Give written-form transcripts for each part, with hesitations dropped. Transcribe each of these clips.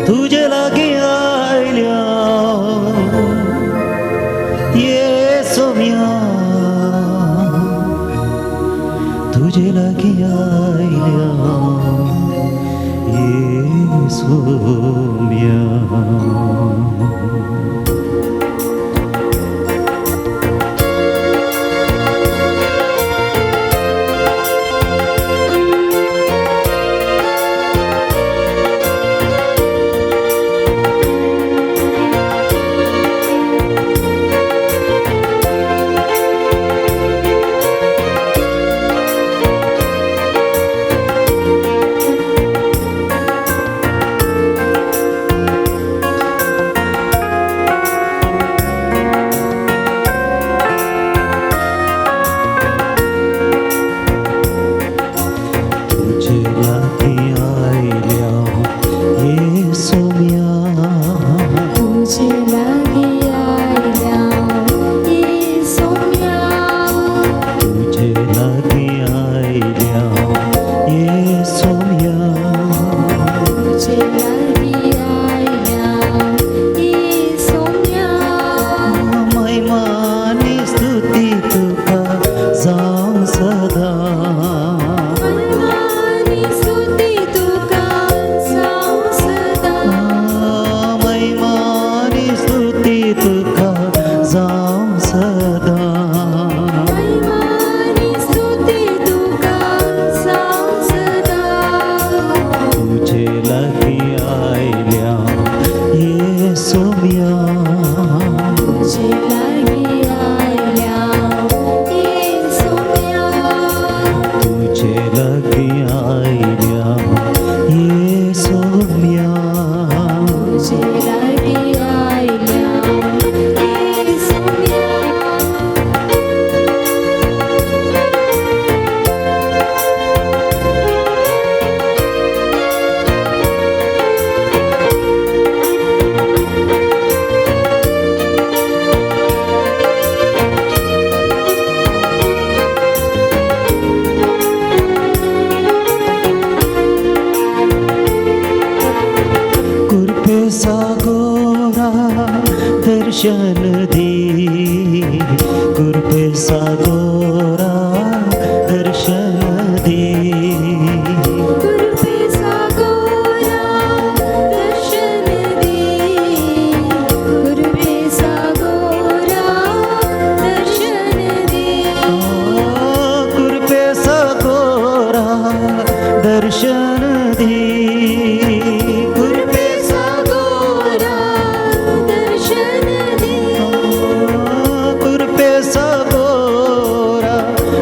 तुझे लागी आयल्या येसुम्या तुझे लागी आयल्या येसुम्या दर्शन दे कृपे सागोरा दर्शन दे कृपे सागोरा दर्शन दे कृपे सागोरा दर्शन दे कृपे सागोरा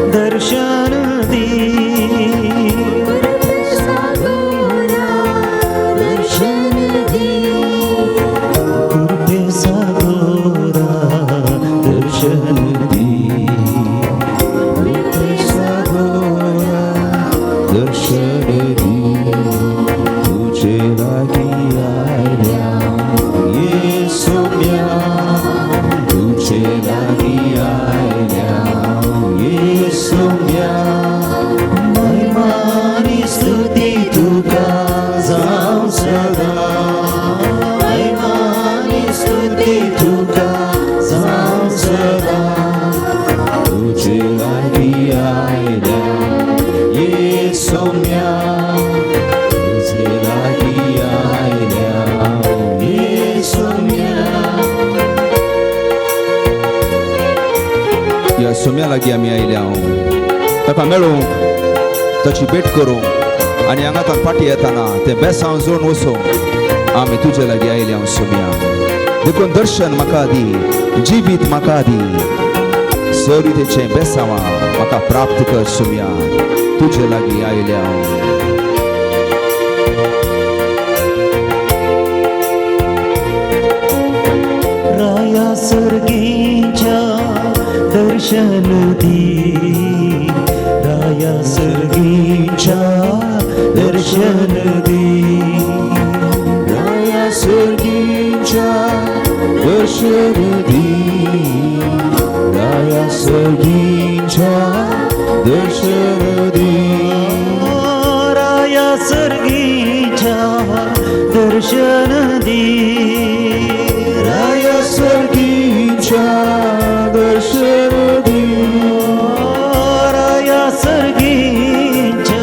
दर्शन दे सोम्या लागीं आमी आयल्या ताका मेळूंक ताची भेट करूंक आनी हांगा ताका पाटी येताना ते बेसांव जोडून वचूंक आमी तुजे लागीं आयल्या सोम्या देखून दर्शन म्हाका दी जिवीत म्हाका दी सरितेचें बेसांवां म्हाका प्राप्त कर सोम्या तुजे लागीं आयल्या राया सर्गीच्या दर्शन दी राया सर्गीच्या दर्शन दी राया सर्गीच्या दर्शन दी राया सर्गीच्या दर्शन दी राया सर्गीच्या दर्शन दे राया सर्गीच्या दर्शन दे राया सर्गीच्या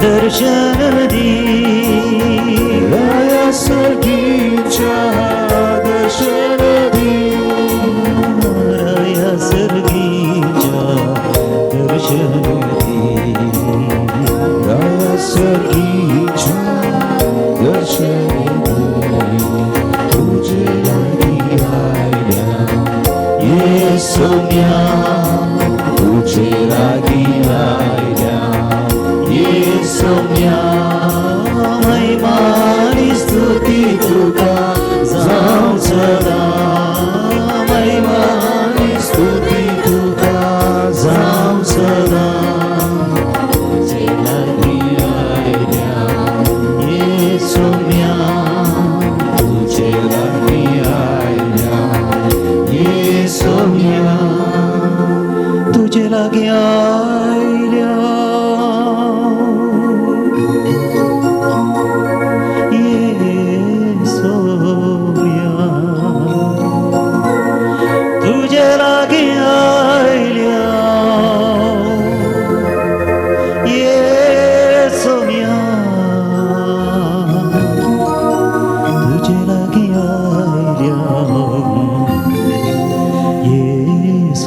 दर्शन दे राया सर्गीच्या दर्शन दे राया सर्गीच्या दर्शन दे राया सर्गीच्या दर्शन तुझे लागी आयल्या येसुम्या तुझे लागी आयल्या येसुम्या महिमानी स्तुती तुका जाऊ सदा महिमानी स्तुती तुका जाऊ सदा तुझे लागी आयल्या येसुम्या तुझे लागी आयल्या येसुम्या तुझे लागी आयल्या तुझे लागी आयल्या येसुम्या तुझे लागी आयल्या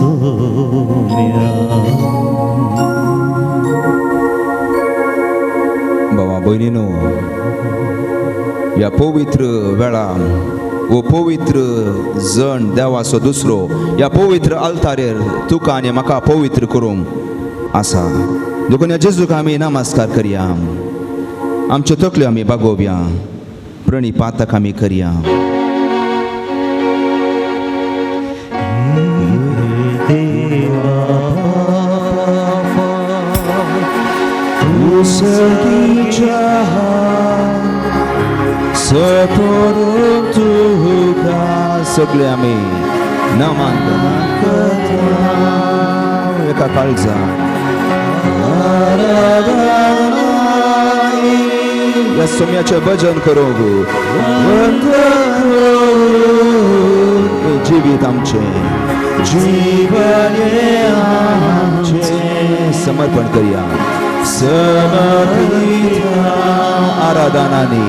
येसुम्या बाबा भयणीनो या पवित्र वेळार वो पवित्र जण देवाचो दुसरो या पवित्र आल्तारेर तुका आनी म्हाका पवित्र करूंक आसा देखून या जेजूक आमी नमस्कार करया आमच्यो तकल्यो आमी बागोवया प्रणिपातक आमी करया तू सर्गीच्या सपोरून तुका सगळे आमी नमन एका काळजा या सोम्याचें भजन करूंक जिवीत आमचें जीवन आमचें समर्पण करया समर्पित आराधनानी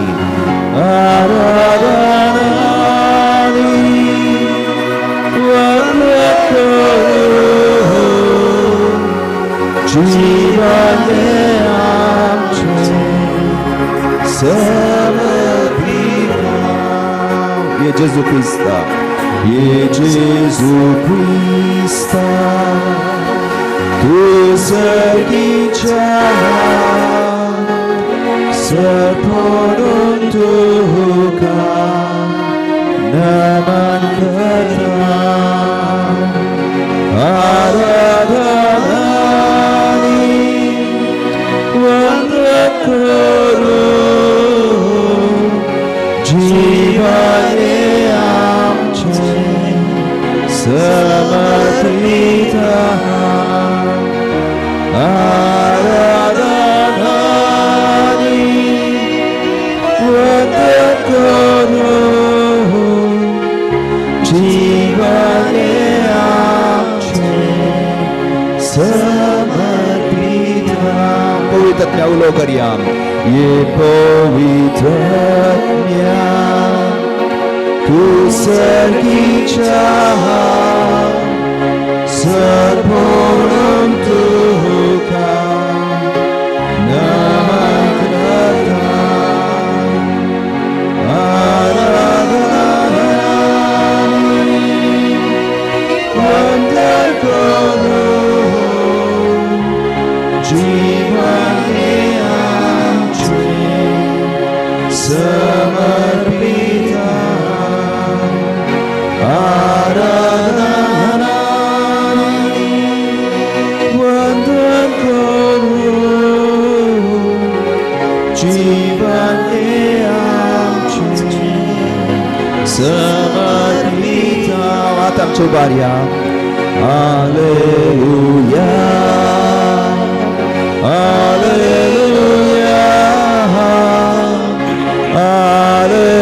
जीवन आमचें समर्पित ये जेजू क्रिस्ता ये जेजू क्रिस्ता तू सर्गीच्या सपोरून तुका नमन करता आराधनानी वंदन करूं जीवन आमचें समर्पित आराधनानी वंदन करूं जीवन आमचें समर्पित पवित्रत्म्या उलो करया ये पवित्रत्म्या तू सर्गीच्या सपोरून तुका नमन करता आराधनानी वंदन करूं जीवन आमचें समर्पित आराधनानी वंदन करूं जीवन आमचें समर्पित आतां आमच्या उबारया हालेलुया हालेलुया हालेलुया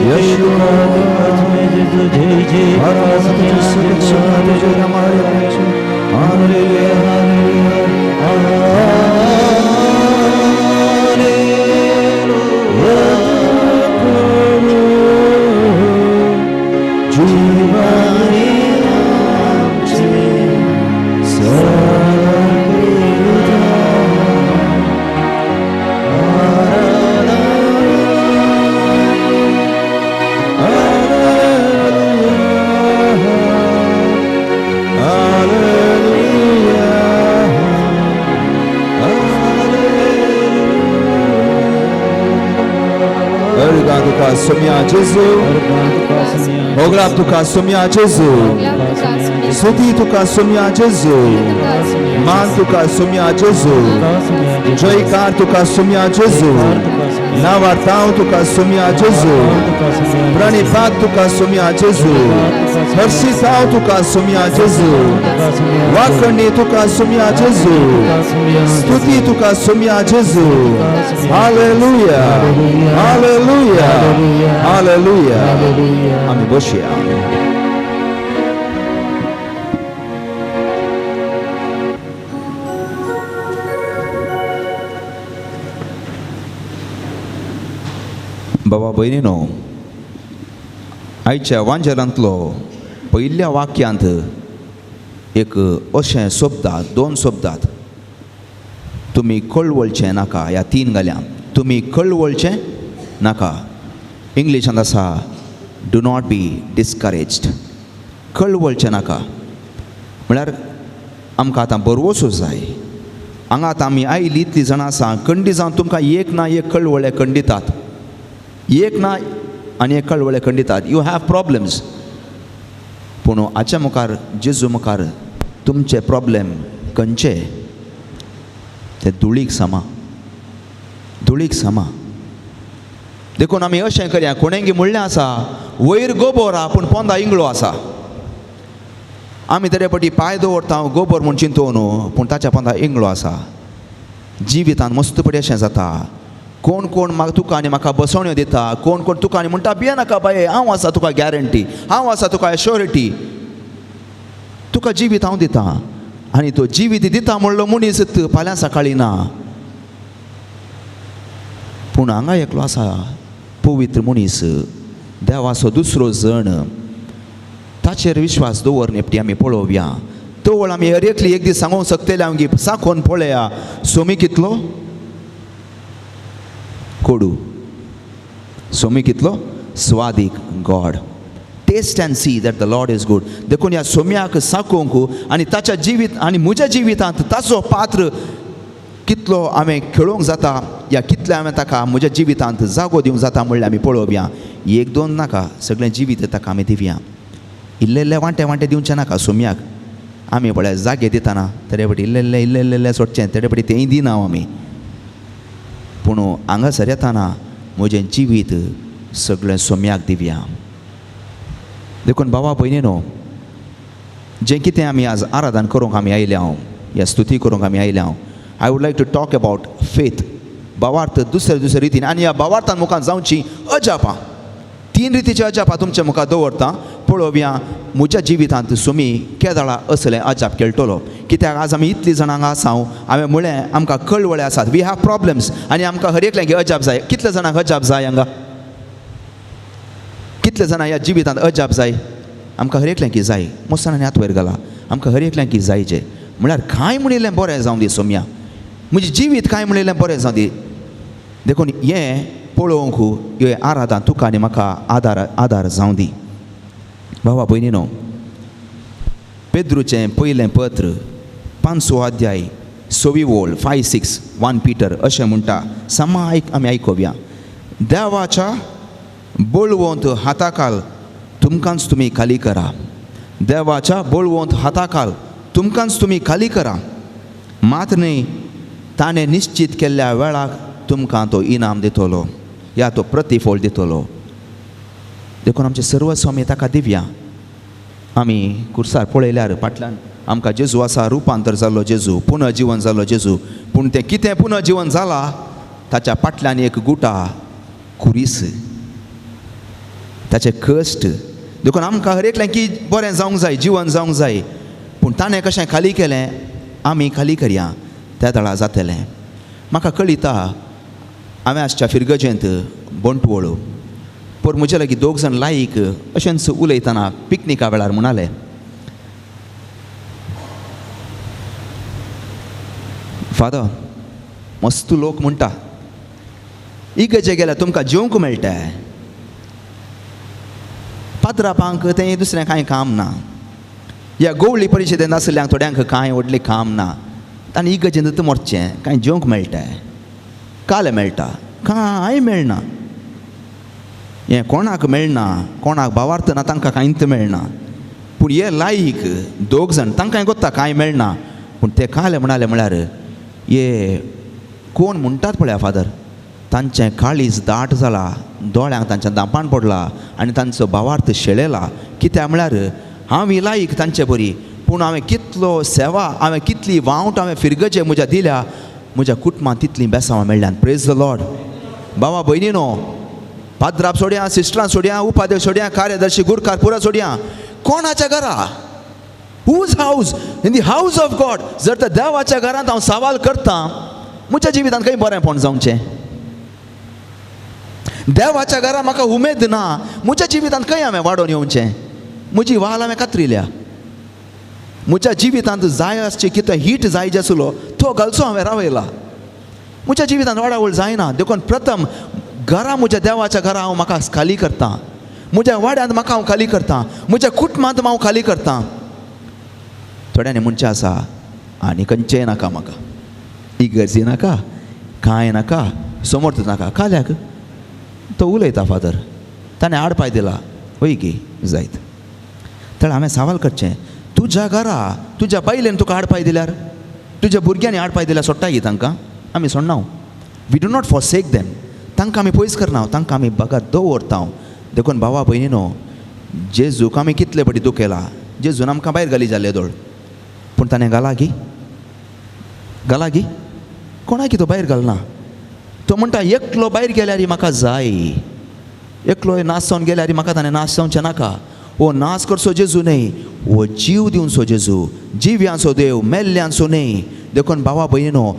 यश तुका तुझे जेजू जय जय आराधना तुझे सोम्या तुझे रमाया हालेलुया जीवानी आमचे सर्वदा Obrigado, Pai, Senhor Jesus. Obrigado, Pai, Senhor Jesus. Sudi tu ka Senhor Jesus. Man tu ka Senhor Jesus. Joycar tu ka Senhor Jesus. Navartão tu ka Senhor Jesus. Pranipad tu ka Senhor Jesus. Harshitão tu ka Senhor Jesus. Wakani tu ka Senhor Jesus. Stuti tu ka Senhor Jesus. Aleluia. Aleluia. Aleluia. Amém. Boshia. बाबा भयणीनो आयच्या वांजलांतलो पयल्या वाक्यांत एक अशें सोबतात दोन सोबतात तुमी कळवळचें नाका ह्या तीन गाल्यांत तुमी कळवळचें नाका इंग्लिशांत आसा डू नॉट बी डिस्करेज्ड कळवळचें नाका म्हळ्यार आमकां आतां बरवसूं जाय हांगा आतां आमी आयलीं इतलीं जाणां आसा खंडी जावन तुमकां एक ना एक कळवळें खंडितात एक ना आनी एक कळवळें खंडितात यू हॅव प्रॉब्लेम्स पूण हाच्या मुखार जेजू मुखार तुमचे प्रॉब्लेम खंयचे ते धुळीक समा देखून आमी अशें करया कोणेंगी म्हणलें आसा वयर गोबोर आहा पूण पोंदा इंगळो आसा आमी तरेपटी पांय दवरता गोबोर म्हूण चिंतून पूण ताच्या पोंदा इंगळो आसा जिवितांत मस्त पडी अशें जाता कोण कोण तुका आनी म्हाका बसवण्यो दिता कोण कोण तुका आनी म्हणटा भियेनाका बाये हांव आसा तुका गॅरंटी हांव आसा तुका एश्योरिटी तुका जिवीत हांव दिता आनी तो जिवीत दिता म्हणलो मनीस फाल्यां सकाळीं ना पूण हांगा एकलो आसा पवित्र मनीस देवाचो दुसरो जण ताचेर विश्वास दवर नेपटी आमी पळोवया तो वळ आमी हर एकली एक दीस सांगूंक शकतले हांव सांखोन पळया सोमी कितलो कोडू सोमी कितलो स्वादीक God taste and see that the Lord is good देखून ह्या सोम्याक सांखोवंक आनी ताच्या जिवीत आनी म्हज्या जिवितांत ताचो पात्र कितलो हांवें खेळोवंक जाता या कितले हांवें ताका म्हज्या जिवितांत जागो दिवंक जाता म्हणल्यार आमी पळोवया एक दोन नाका सगळें जिवीत ताका आमी दिवया इल्ले इल्ले वांटे वांटे दिवचें नाका सोम्याक आमी पळय जागे दितना तरेपटी इल्ले इल्ले इल्ले इल्ले इल्ले सोडचें तरेपटी तेंय दिना आमी पूण हांगासर येताना म्हजें जिवीत सगळें सोम्याक दिवया देखून बाबा भयणीनो जें कितें आमी आज आराधन करूंक आमी आयल्या ह्या स्तुती करूंक आमी आयल्या I would like to talk about faith भावार्थ दुसरे दुसरे रितीन आनी ह्या भावार्थान मुखार जावची अजापां तीन रितीची अजापां तुमच्या मुखार दवरता पळोवया म्हज्या जिवितांत सोमी केदाळा असलें अजाप केळटलो कित्याक आज आमी इतलीं जाणां हांगा आसा हांवें म्हळें आमकां कळवळे आसात वी हॅव प्रॉब्लेम्स आनी आमकां हर एकल्यांक अजाप जाय कितले जाणांक अजाप जाय हांगा कितले जाणां ह्या जिवितांत अजाप जाय आमकां हर एकल्यांक जाय मोसांनी हात वयर घाला आमकां हर एकल्यांक जायचें म्हळ्यार कांय म्हणिल्लें बरें जावं दी सोम्या म्हजें जिवीत कांय म्हणिल्लें बरें जावं दी देखून हें पळोवंक हे आराधन तुका आनी म्हाका आदार जावं दी बाबा भयणीनो पेद्रूचें पयलें पत्र 5 अध्याय 6 ओळ 5-6 1 Peter अशें म्हणटा समा आमी आयकोवया देवाच्या बळवंत हाताखाल तुमकांच तुमी खाली करा देवाच्या बळवंत हाताखाल तुमकांच तुमी खाली करा मात न्ही ताणें निश्चित केल्ल्या वेळाक तुमकां तो इनाम दितलो या तो प्रतिफळ दितलो देखून आमचे सर्वस्व आमी ताका दिवया आमी कुर्सार पळयल्यार फाटल्यान आमकां जेजू आसा रुपांतर जाल्लो जेजू पुनर्जीवन जाल्लो जेजू पूण तें कितें पुनर्जीवन जालां ताच्या फाटल्यान एक गुटा कुरीस ताचे कश्ट देखून आमकां हर एकल्याक की बरें जावंक जाय जिवन जावंक जाय पूण ताणें कशें खाली केलें आमी खाली करया त्या दळा जातलें म्हाका कळिता हांवें आजच्या फिरगजेंत बोंटवळू पूण म्हजे लागीं दोग जाण लायक अशेंच उलयतना पिकनिका वेळार म्हणाले फादर मस्त लोक म्हणटा इगर्जे गेल्यार तुमकां जेवंक मेळटा पात्रापांक तें दुसरें कांय काम ना ह्या गवळी परिशदेंत आसल्यांक थोड्यांक कांय व्हडलें काम ना आनी इगर्जेंत मरचें कांय जेवंक मेळटा काले मेळटा कांय मेळना हें कोणाक मेळना कोणाक भावार्थ ना तांकां कांयच मेळना पूण हे लायक दोग जाण तांकांय गोत्ता कांय मेळना पूण ते काले म्हणाले म्हळ्यार हे कोण म्हणटात पळया फादर तांचें काळीज दाट जाला दोळ्यांक तांच्या दांपान पडला आनी तांचो भावार्थ शेळेला कित्याक म्हळ्यार हांव ही लायक तांचे बरी पूण हांवें कितलो सेवा हांवें कितली वावट हांवें फिरगजे म्हज्या दिल्या म्हज्या कुटुंबांत तितलीं बेसांवां मेळ्ळ्यान प्रेज द लॉर्ड बाबा भयणीनो पाद्राप सोड्या सिस्टरां सोड्या उपाध्याय सोड्या कार्यदर्शी गुरकार पुरा सोड्या कोणाच्या घरा whose house in the house of God जर तर देवाच्या घरांत हांव सवाल करतां म्हज्या जिवितांत खंय बरेंपण जावचें देवाच्या घरांत म्हाका उमेद ना म्हज्या जिवितांत खंय हांवें वाडोवन येवचें म्हजी वाल हांवें कातरिल्या म्हज्या जिवितांत जाय आसची कितें हीट जाय जे आसलो तो घालचो हांवें रावयला म्हज्या जिवितांत वाडावळ जायना देखून प्रथम घरा म्हज्या देवाच्या घरा हांव म्हाका खाली करतां म्हज्या वाड्यांत म्हाका हांव खाली करतां म्हज्या कुटुंबांत हांव खाली करतां थोड्यांनी म्हणचें आसा आनी खंयचेंय नाका म्हाका इगर्जी नाका कांय नाका समर्थ नाका काल्याक तो उलयता फादर ताणें आडपाय दिला वय गी जायत तर हांवें सवाल करचें तुज्या घरा तुज्या बायलेन तुका आडपाय दिल्यार तुज्या भुरग्यांनी आडपाय दिल्यार सोडटा गी तांकां आमी सोडना we do not forsake them तांकां आमी पयस करना तांकां आमी बगात दवरता देखून भावा भयणीनो जेजूक आमी कितले बडी दूख केला जेजून आमकां भायर घाली जाल्ले दोळ पूण ताणें घाला गी कोणाक तो भायर घालना तो म्हणटा एकलो भायर गेल्यार म्हाका जाय एकलो नाश जावन गेल्यार म्हाका ताणें नाश जावचें नाका वो नाश करचो जेजू न्ही वो जीव दिवचो जेजू जिव्यांचो देव मेल्ल्यांचो न्ही देखून भावा भयणीनो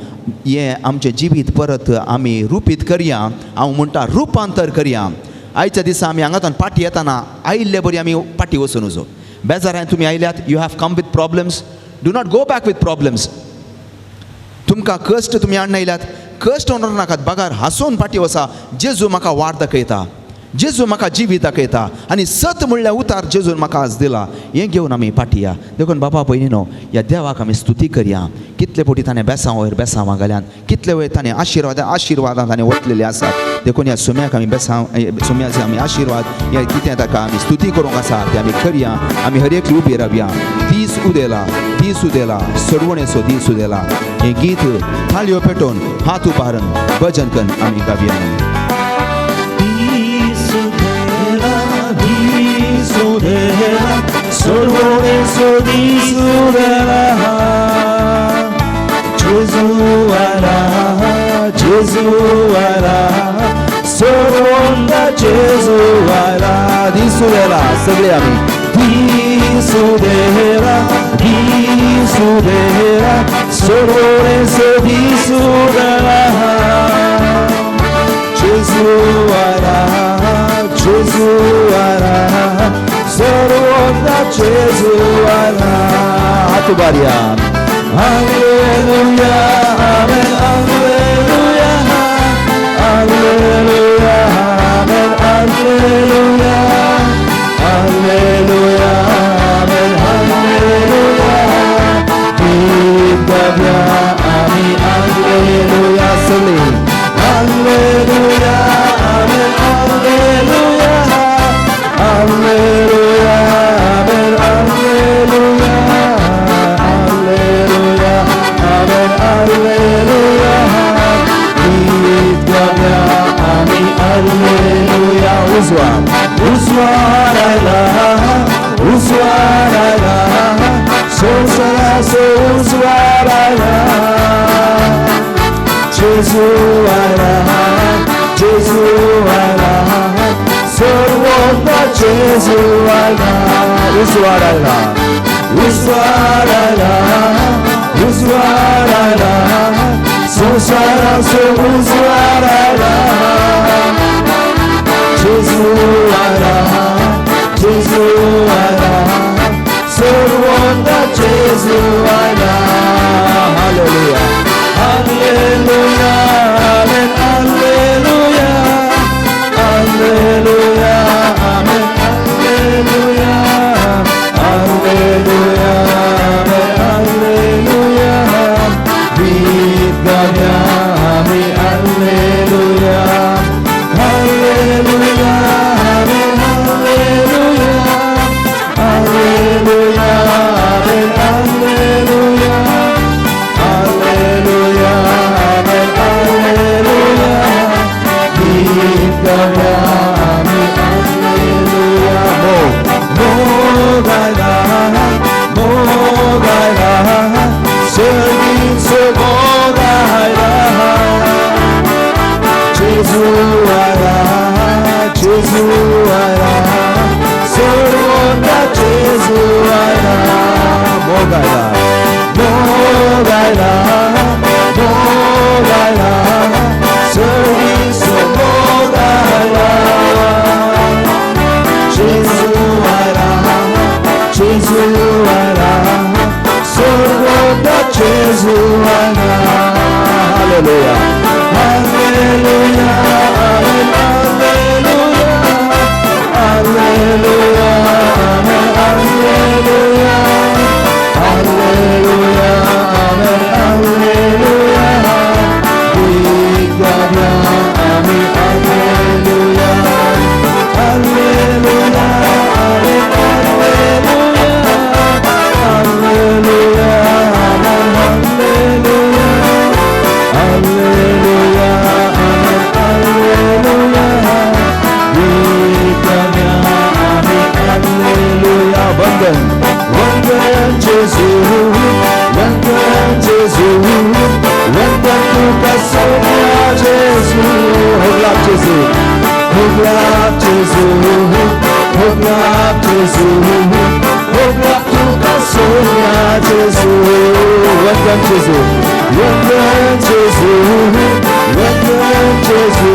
हें आमचें जिवीत परत आमी रुपीत करया हांव म्हणटा रुपांतर करया आयच्या दिसा आमी हांगाच्यान पाटी येताना आयिल्ले बरी आमी पाटी वचून वचो बेजारान तुमी आयल्यात you have come with problems do not go back with problems तुमकां कश्ट तुमी हाडून आयल्यात कश्ट होणार नाकात बगार हांसून पाटी वसा जेजू म्हाका वाट दाखयता जेजू म्हाका जिवीत दाखयता आनी सत म्हणल्यार उतार जेजून म्हाका आज दिला हें घेवन आमी पाटिया देखून बाबा भयणीनो ह्या देवाक आमी स्तुती करया कितले फावटी ताणें बेसांव वयर बेसांवां घाल्यान कितले वेळ ताणें आशिर्वादां ताणें वतलेले आसात देखून ह्या सुम्याक आमी सुम्याचे आमी आशिर्वाद हे कितें ताका आमी स्तुती करूंक आसा ते आमी करया आमी हर एक उबी रावया दीस उदेला सडवणेचो दीस उदेला हें गीत थाळयो पेटोवन हात उबारून भजन करून आमी गावया Sorvoneso di sudela Gesù ara Sorvonda Gesù ara di sudela सगळे आमी di sudela Sorvoneso di sudela Gesù ara Sorvonda Gesù ara Atubaria Alleluia Amen Alleluia Alleluia Amen Alleluia Alleluia Amen Alleluia Vittoria Amen Alleluia Soli Alleluia Amen Alleluia Alleluia Amen Alleluia Alleluia Amen Alleluia Vittoria Amen Alleluia Uswara Sosara Uswara Gesù ara Sorvonda Jesu ala, uswarala, uswarala, uswarala, sonsara so uswarala. Jesu ala, Jesu ala, sorwanda Jesu ala. Hallelujah, hallelujah, amen, hallelujah, hallelujah, amen, hallelujah, hallelujah, amen, hallelujah. Vidya, amen, hallelujah, hallelujah, amen, hallelujah, hallelujah, amen, hallelujah, hallelujah, amen, hallelujah. Vidya, amen, hallelujah. Mo gaila, serving so mo gaila. Jesu ala, Jesu ala, sorwanda Jesu ala. Mo gaila, serving so mo gaila. Jesu ala, Jesu ala, sorwanda Jesu ala. Hallelujah, hallelujah, amen, hallelujah, hallelujah, amen, hallelujah, hallelujah, amen, hallelujah. Vidya, amen, hallelujah, hallelujah, amen, hallelujah, hallelujah, amen, hallelujah. Hallelujah, amen, hallelujah. Vidya, amen, hallelujah. Vandan, vandan Jesu, vandan Jesu, vandan tu kasonya Jesu. Hoglap Jesu, hoglap Jesu, hoglap Jesu, hoglap tu kasonya Jesu. Vandan Jesu, vandan Jesu, vandan Jesu,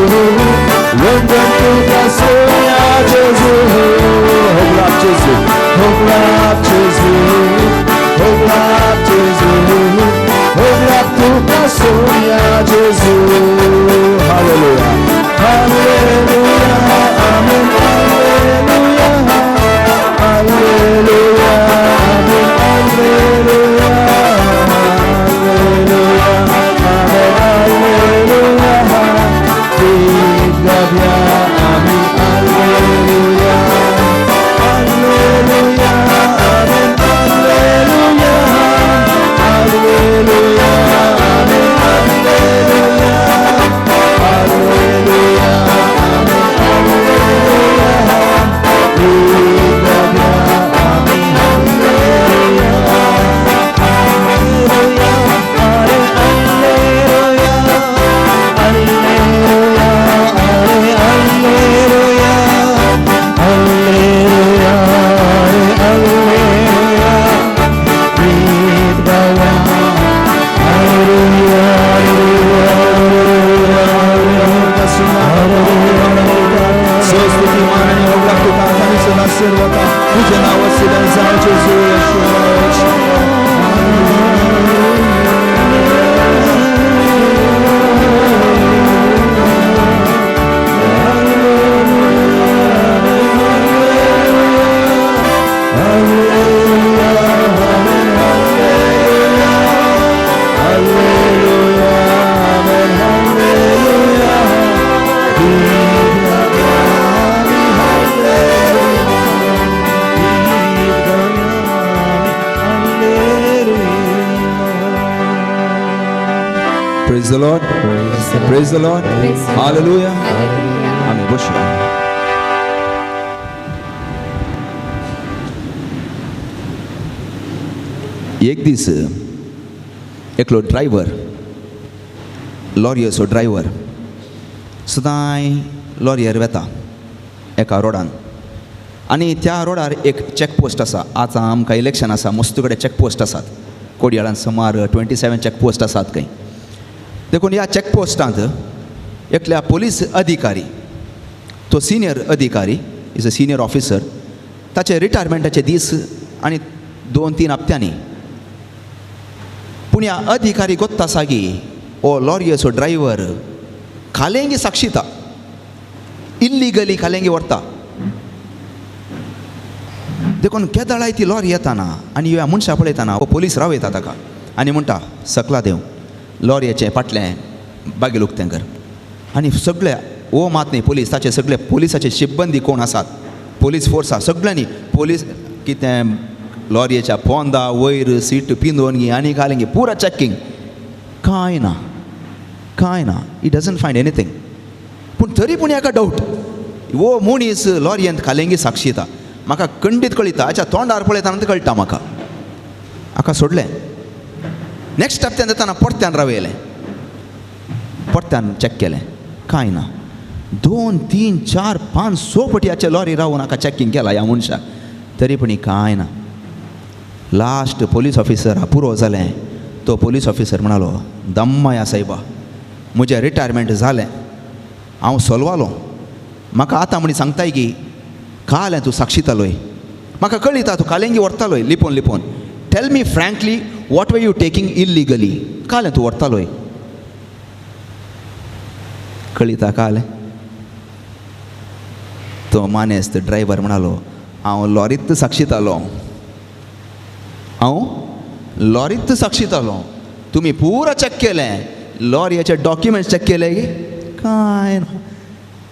vandan tu kasonya Jesu. Hoglap Jesu, hoglap Jesu, hoglap Jesu, hoglap tu kasonya Jesu. Hallelujah, hallelujah, amen, hallelujah, hallelujah, amen, hallelujah, hallelujah, amen, hallelujah. Vidya, amen, hallelujah, hallelujah, amen, hallelujah, hallelujah, amen, hallelujah, hallelujah, amen, hallelujah. Vidya, amen, hallelujah, hallelujah, Praise the Lord. Praise the Lord. Hallelujah. Amen. Worship. एक दिस एकलो driver लॉरीचो driver सदां लॉरीयर वेता एका रोडान आनी त्या रोडार एक checkpost आसा. आतां आमकां इलेक्शन आसा, मस्त कडेन चॅकपोस्ट आसात. कोडयाळान सुमार 27 चॅकपोस्ट आसात खंय. देखून ह्या चॅकपोस्टांत एकल्या पोलीस अधिकारी, तो सिनियर अधिकारी, इज अ सिनियर ऑफिसर, ताचे रिटायरमेंटाचे दीस आनी 2-3 हप्त्यांनी. पूण ह्या अधिकारी गोत्ता सागी ओ लॉरियसो ड्रायव्हर खालेंगी साक्षीता, इल्लिगली खालेंगी व्हरता. देखून केदळाय ती लॉरी येताना आनी ह्या मनशा पळयताना हो पोलीस रावयता ताका आनी म्हणटा सकला देव लॉरयेचें फाटलें बागेल उक्तें कर. आनी सगळे हो मात न्ही पोलीस, ताचे सगळे पोलिसाचे सिब्बंदी कोण आसात, पोलीस फोर्स आसा सगळ्यांनी पोलीस कितें लॉरयेच्या पोंदा वयर सीट पिंदोवन आनी घालेंगी पुरा चॅकिंग. कांय ना, कांय ना, ही डजंट फायंड एनीथींग. पूण तरी पूण हेका डावट, वो मनीस लॉरयेंत खालेंगी साक्षीता. म्हाका खंडीत कळटा, हाच्या तोंडार पळयताना कळटा म्हाका. हाका सोडलें. नेक्स्ट हप्त्यान येताना परत्यान रावयलें, परत्यान चॅक केलें, कांय ना. 2, 3, 4, 5, 6 फावटी हाचे लॉरी रावून हाका चॅकिंग केला ह्या मनशाक, तरी पूण कांय ना. लास्ट पोलीस ऑफिसर पुरो जालें. तो पोलीस ऑफिसर म्हणालो, दम्माया सायबा, म्हजें रिटायरमेंट जालें, हांव सोलवालो. म्हाका आतां म्हणी सांगताय की काल तूं साक्षीतालोय, म्हाका कळिता तूं कालेंगी व्हरतालोय लिपोवन लिपोवन. Tell me frankly what were you taking illegally. काल तूं व्हरतालोय, कळिता काल. तो मानेस्त ड्रायव्हर म्हणालो, हांव लॉरीत साक्षीतालो, हांव लॉरीत साक्षीतालो. तुमी पुरा चॅक केलें, लॉरयेचे डॉक्युमेंट्स चॅक केले, कांय ना.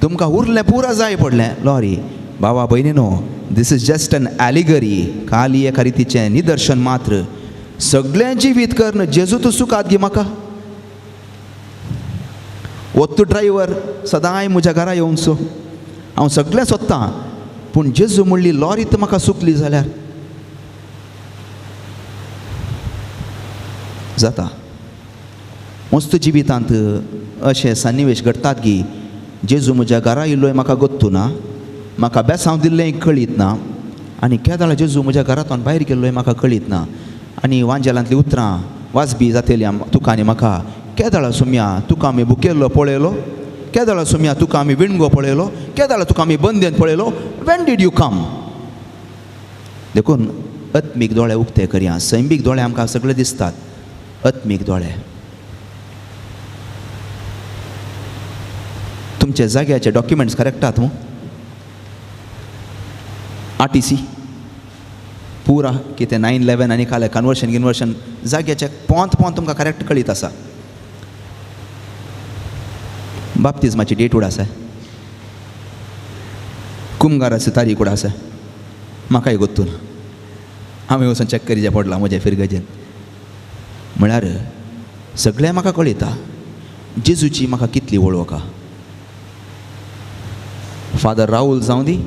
तुमकां उरलें पुरा जाय पडलें लॉरी. बाबा भयणीनो, this is just an allegory, खाली एका रितीचें निदर्शन मात्र. सगळें जिवीत कर्ण जेजू तूं सुखात गी म्हाका. वत्तू ड्रायव्हर सदांय म्हज्या घरा येवन सो, हांव सगळें सोदतां, पूण जेजू म्हणली लॉरीत म्हाका सुकली जाल्यार जाता. मस्त जिवितांत अशे सन्निवेश घडटात की जेजू म्हज्या घरा येयलोय म्हाका गोत्तू ना, म्हाका बेसांव दिल्लें कळीत ना, आनी केदाळ जेजू म्हज्या घरांतल्यान भायर गेल्लोय म्हाका कळीत ना. आनी वांजेलांतलीं उतरां वाजबी जातलीं तुका आनी म्हाका. केदाळ सुम्या तुका आमी बुकेल्लो पळयलो, केदाळ सुम्या तुका आमी विणगो पळयलो, केदाळ तुका आमी बंदेंत पळयलो. When did you come. देखून आत्मीक दोळे उक्ते करया. सैमीक दोळे आमकां सगळे दिसतात, आत्मीक दोळे. तुमचे जाग्याचे डॉक्युमेंट्स करेक्टात मू? RTC पुरा कितें 9/11 आनी काले कन्वर्शन जाग्याचे पोंत तुमकां करेक्ट कळीत आसा. बाप्तिजमाची डेट उड आसा, कुमगाराची तारीख उड आसा, म्हाकाय गोत्तू ना. हांवें वचून चॅक करीचें पडलां म्हज्या फिरगजेन. म्हळ्यार सगळें म्हाका कळयता जेजूची म्हाका कितली वळोवका. फादर राहुल जावं दी,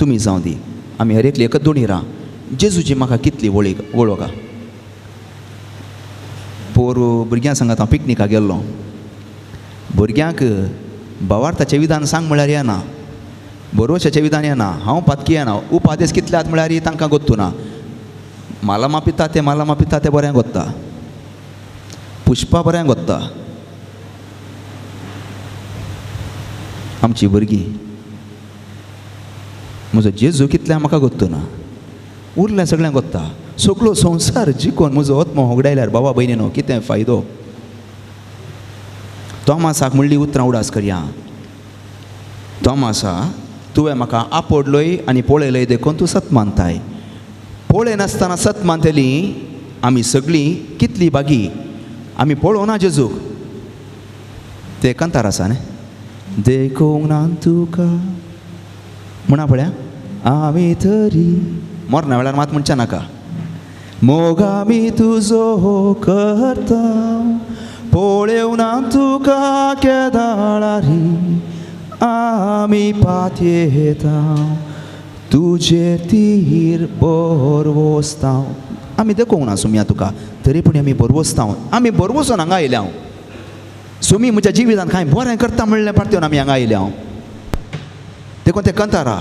तुमी जावं दी, आमी हर एकली एकच दोणी राव. जेजूची म्हाका कितली वळोवका. पोरू भुरग्यां सांगात हांव पिकनिकाक गेल्लो. भुरग्यांक भावार्थाचें विधान सांग म्हळ्यार येना, बरोवशाचें विधान येना, हांव पातकी येना, उपादेश कितले आत म्हळ्यार तांकां गोत्तू ना. मालामा पिता तें बरें गोत्ता, पुष्पा बरें गोत्ता. आमची भुरगीं म्हजो जेजू कितलें म्हाका गोत्तू ना, उरलें सगळें गोत्ता. सगळो संवसार जिखोवन म्हजो आत्मो होगडायल्यार बाबा भयणीनो कितें फायदो. तोमासाक म्हणली उतरां उडास करया. तोमासा, तुवें म्हाका आपडलोय आनी पळयलय देखून तूं सत मानताय. पळय नासतना सत मानतली आमी सगळीं कितली बागी. आमी पळोवना जेजूक. ते कंतार आसा न्ही, देखूंक ना तुका म्हणा पळया. आमी तरी मरना वेळार मात म्हणचे नाका. मोग आमी तुजो करता, पळेव ना तुका केदाळारी, आमी पातयेता तुजे तीर बरवोसता. आमी देखूंक ना सुम्या तुका, तरी पूण आमी बरवोसता. आमी बरवोसून हांगा आयल्या. हांव सुमी म्हज्या जिवितांत कांय बरें करता म्हणलें पार्ट्योन आमी हांगा आयल्या. हांव देखून ते कंतारा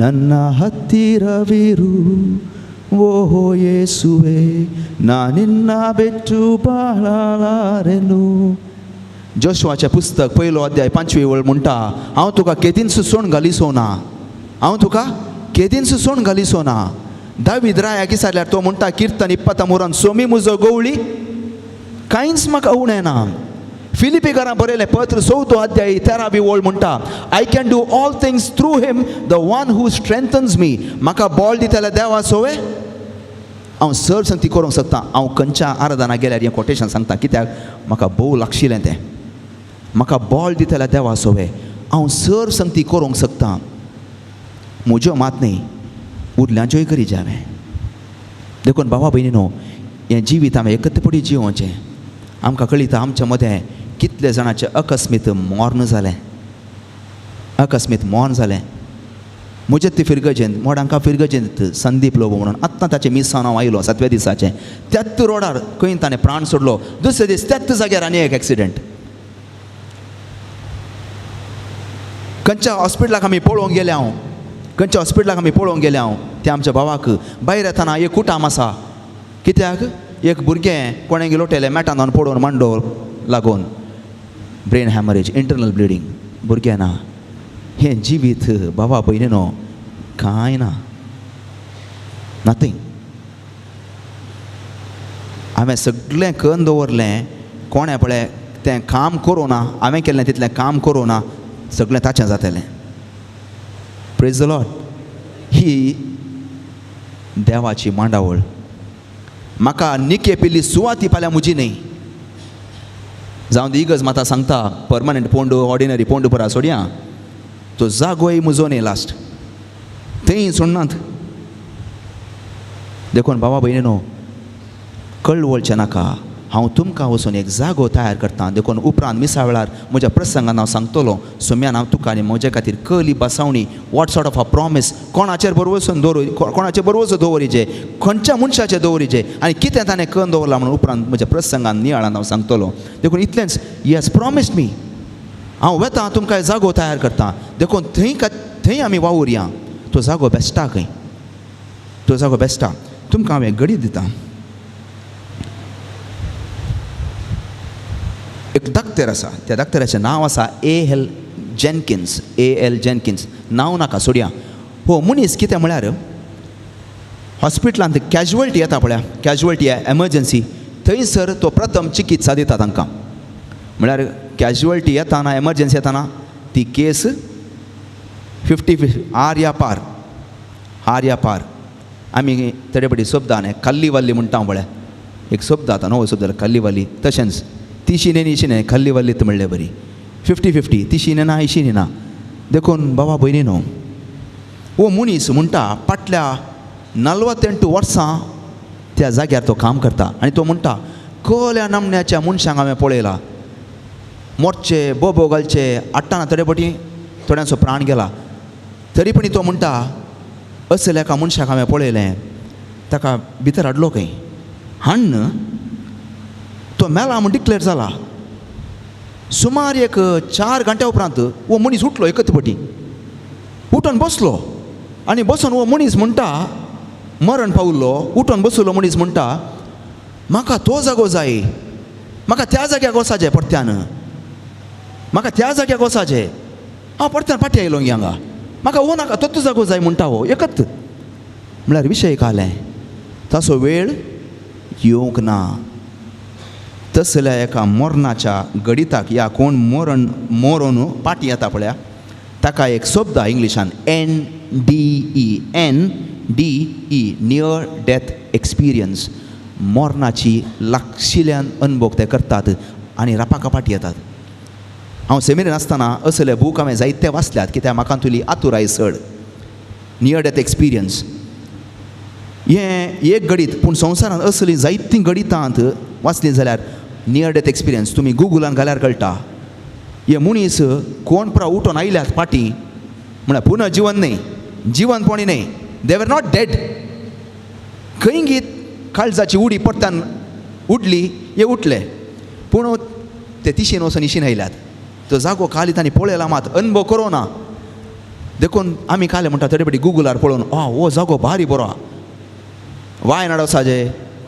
ನನ್ನ ಹತ್ತಿರವಿರು ಓಹೋ ಯೇಸುವೆ ನಾ ನಿನ್ನ ಬಿಟ್ಟು ಬಾಳಲಾರೆನು. जोशुआचें पुस्तक 1 अध्याय 5वी वळ म्हणटा हांव तुका केदीन सुसोण घालिसो ना, हांव तुका केदीन सुसोण घालिसो ना. दावीद रायाक विचारल्यार तो म्हणटा किर्तन 23 सोमी मुजो गवळी कांयच म्हाका उणें ना. फिलिपिकारां बरयलें पत्र 4 अध्याय 13वी वळ म्हणटा I can do all things through him the one who strengthens me. म्हाका बॉल दितल्या देवा सोवे हांव सर संगती करूंक शकता. हांव खंयच्या आराधना गेल्यार हें कोटेशन सांगता कित्याक म्हाका भोव लागशिल्लें तें. म्हाका बॉल दितल्या देवा सोवे हांव सर संगती करूंक शकता. म्हज्यो मात न्ही उरल्यांच्योय करी जावें. देखून भावा भयणीनो हें जिवीत हांवें एकत्रपडी जिवोवचें. आमकां कळटा आमच्या मदें कितले जाणांचें अकस्मीत मॉर्न जालें, अकस्मीत मॉर्न जालें. म्हजें ते फिरगजेंत मोडांका फिरगजेंत संदीप लोबो म्हणून आत्तां ताचें मिसांव हांव आयलो 7व्या दिसाचें. त्याच रोडार खंय ताणें प्राण सोडलो. दुसरे दीस त्याच जाग्यार आनी एक एक्सिडेंट. खंयच्या हॉस्पिटलाक आमी पळोवंक गेले हांव, खंयच्या हॉस्पिटलाक आमी पळोवंक गेले हांव. ते आमच्या भावाक भायर येताना एक कुटाम आसा. कित्याक एक भुरगें कोणें लोटयलें मॅटान जावन पडोवन मांडो लागून ब्रेन हॅमरेज इंटरनल ब्लिडींग. भुरगें ना. हें जिवीत भावा भयणीनो कांय ना, नथींग. हांवें सगळें करून दवरलें. कोणें पळय तें काम करूं ना, हांवें केल्लें तितलें काम करूं ना, सगळें ताचें जातलें. Praise the Lord. ही देवाची मांडावळ. म्हाका निके पिल्ली सुवाती फाल्यां म्हजी न्ही. जावं दी इगज म्हाका सांगता परमनंट पोंड ऑर्डिनरी पोंड परा सोडया तो जागोय म्हजो न्ही लास्ट थंय सोडनात. देखून भावा भयणीनो कळवळचें नाका. हांव तुमकां वचून एक जागो तयार करता. देखून उपरांत मिसा वेळार म्हज्या प्रसंगान हांव सांगतलो. सोम्यान हांव तुका आनी म्हजे खातीर कली बसावणी what sort of a promise कोणाचेर बरोबर वचून कोणाचेर बरोबर वचून दवरिचे, खंयच्या मनशाचेर दवरिचे आनी कितें ताणें करून दवरलां म्हणून उपरांत म्हज्या प्रसंगान नियाळान हांव सांगतलो. देखून इतलेंच ही हॅज प्रॉमिस्ड मी. हांव वेता तुमकां जागो तयार करता. देखून थंय आमी वावुरया. तो जागो बेस्टा खंय, तो जागो बेस्टा. तुमकां हांवें घडी दिता. एक दाक्तर आसा. त्या दाक्तराचें नांव आसा A.L. जेनकिन्स. नांव नाका सोडया. हो मनीस कितें म्हळ्यार हॉस्पिटलांत कॅज्युअल्टी येता पळय, कॅज्युअल्टी एमर्जन्सी, थंयसर तो प्रथम चिकित्सा दिता तांकां. म्हळ्यार कॅज्युअल्टी येताना एमर्जन्सी येताना ती केस 50 आर या पार. आमी तडेपडी शब्द न्हय कल्ली वाल्ली म्हणटा पळय, एक शब्द आतां नवो शब्द कल्ली वाल्ली. तशेंच तिशीने इशिने कल्ली वाल्लीत म्हणलें बरी. 50-50 तिशीने ना इशिने ना. देखून बाबा भयणीनो हो मनीस म्हणटा फाटल्या 48 वर्सां त्या जाग्यार तो काम करता. आनी तो म्हणटा खल्या नामण्याच्या मनशांक हांवें पळयला. मोर्चे बोबो घालचे आट्टाना तडेपटी थोड्यांचो प्राण गेला. तरी पूण तो म्हणटा असल्या एका मनशाक हांवें पळयलें, ताका भितर हाडलो खंय हाडन तो मेला म्हूण डिक्लेअर जाला. सुमार एक 4 घंट्या उपरांत हो मनीस उठलो एकच पटी उठून बसलो. आनी बसून हो मनीस म्हणटा मरण पावल्लो उठून बसलो मनीस म्हणटा म्हाका तो जागो जाय, म्हाका त्या जाग्याक वचाचें परत्यान, म्हाका त्या जाग्याक वचाचें. हांव परत्यान फाटीं आयलो हांगा, म्हाका हो नाका तोच जागो जाय म्हणटा हो एकच. म्हळ्यार विशय कालें तसो वेळ येवंक ना. तसल्या एका मरणाच्या गडिताक या कोण मरून पाटी येता पळय ताका एक शब्द इंग्लिशान NDE नियर डेथ एक्सपिरियन्स. मरणाची लागशिल्ल्यान अनुभव ते करतात आनी रापाका पाटी येतात. हांव सेमिनार आसतना असले बूक हांवें जायते वाचल्यात कित्याक म्हाका तुली आतुराय चड. नियर डेथ एक्सपिरियन्स हें एक गडीत पूण संवसारांत असलीं जायतीं गडितांत वाचलीं जाल्यार नियर डेथ एक्सपिरियन्स तुमी गुगलान घाल्यार कळटा. हे मनीस कोण पुरा उठून आयल्यात फाटीं म्हळ्यार पुनः जिवन न्ही, जिवनपणी न्ही. दे वर नॉट डेड. खंय गीत काळजाची उडी परत्यान उडली हे उठले पूण ते तिशीन वचून इशीन आयल्यात. तो जागो खाली तांणी पळयला मात अनुभव करूं ना. देखून आमी काले म्हणटा थोडे फाटी गुगलार पळोवन हो जागो भारी बरो आहा. वायनाड वसाजे,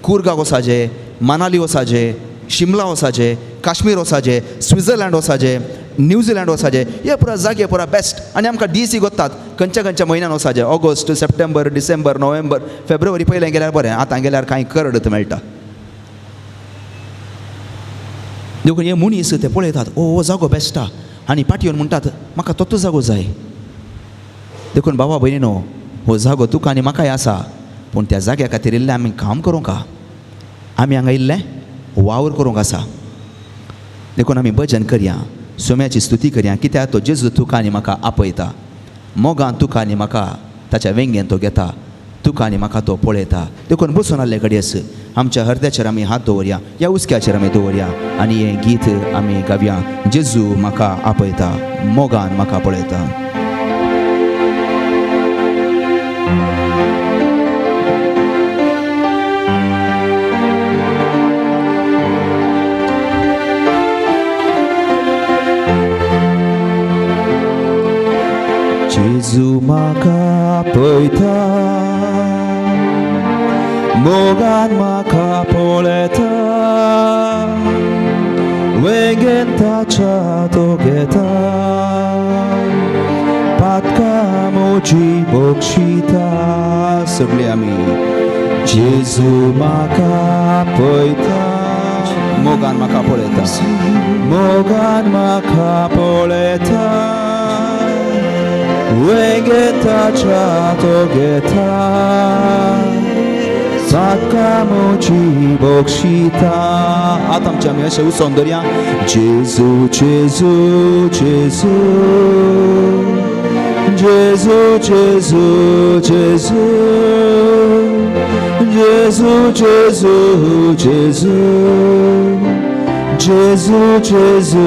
कुर्गाक वसाजे, मनाली वसाजे, शिमला वसाजे, काश्मीर वसाजे, स्विझर्लंड वसाजे, न्यूझिलंड वसाजे, हे पुरा जागे पुरा बेस्ट. आनी आमकां दिस गोत्तात खंयच्या खंयच्या म्हयन्यान वसाजे. ऑगस्ट, सप्टेंबर, डिसेंबर, नोव्हेंबर, फेब्रुवारी पयलें गेल्यार बरें, आतां गेल्यार कांय करडत मेळटा. देखून हे मनीस ते पळयतात हो जागो बेस्ट आहा आनी पाटी येवन म्हणटात म्हाका तोच जागो जाय. देखून बाबा भयणीनो, हो जागो तुका आनी म्हाकाय आसा, पूण त्या जाग्या खातीर इल्लें आमी काम करूंक आहा. आमी हांगा इल्लें वावर करूंक आसा. देखून आमी भजन करया, सोम्याची स्तुती करया, कित्याक तो जेजू तुका आनी म्हाका आपयता. मोगान तुका आनी म्हाका ताच्या वेंगेन तो घेता, तुका आनी म्हाका तो पळयता. देखून बसून आसले घडयेस आमच्या हृदयाचेर आमी हात दवरया, ह्या उस्क्याचेर आमी दवरया आनी हें गीत आमी गावया. जेजू म्हाका आपयता, मोगान म्हाका पळयता. जेजू म्हाका आपयता, मोगान म्हाका पळयता, वेंगेन ताच्या तो घेता, पातकां म्हजी बक्षिता. सगळीं आमी जेजू म्हाका आपयता, मोगान म्हाका पळयता, मोगान म्हाका पळयता, वेंगेन ताच्या तो घेता, पातकां म्हजी बक्षिता. आतां आमचे आमी अशें उसोन धरया. जेजू जेजू जेजू जेजू जेजू जेजू जेजू जेजू जेजू जेजू जेजू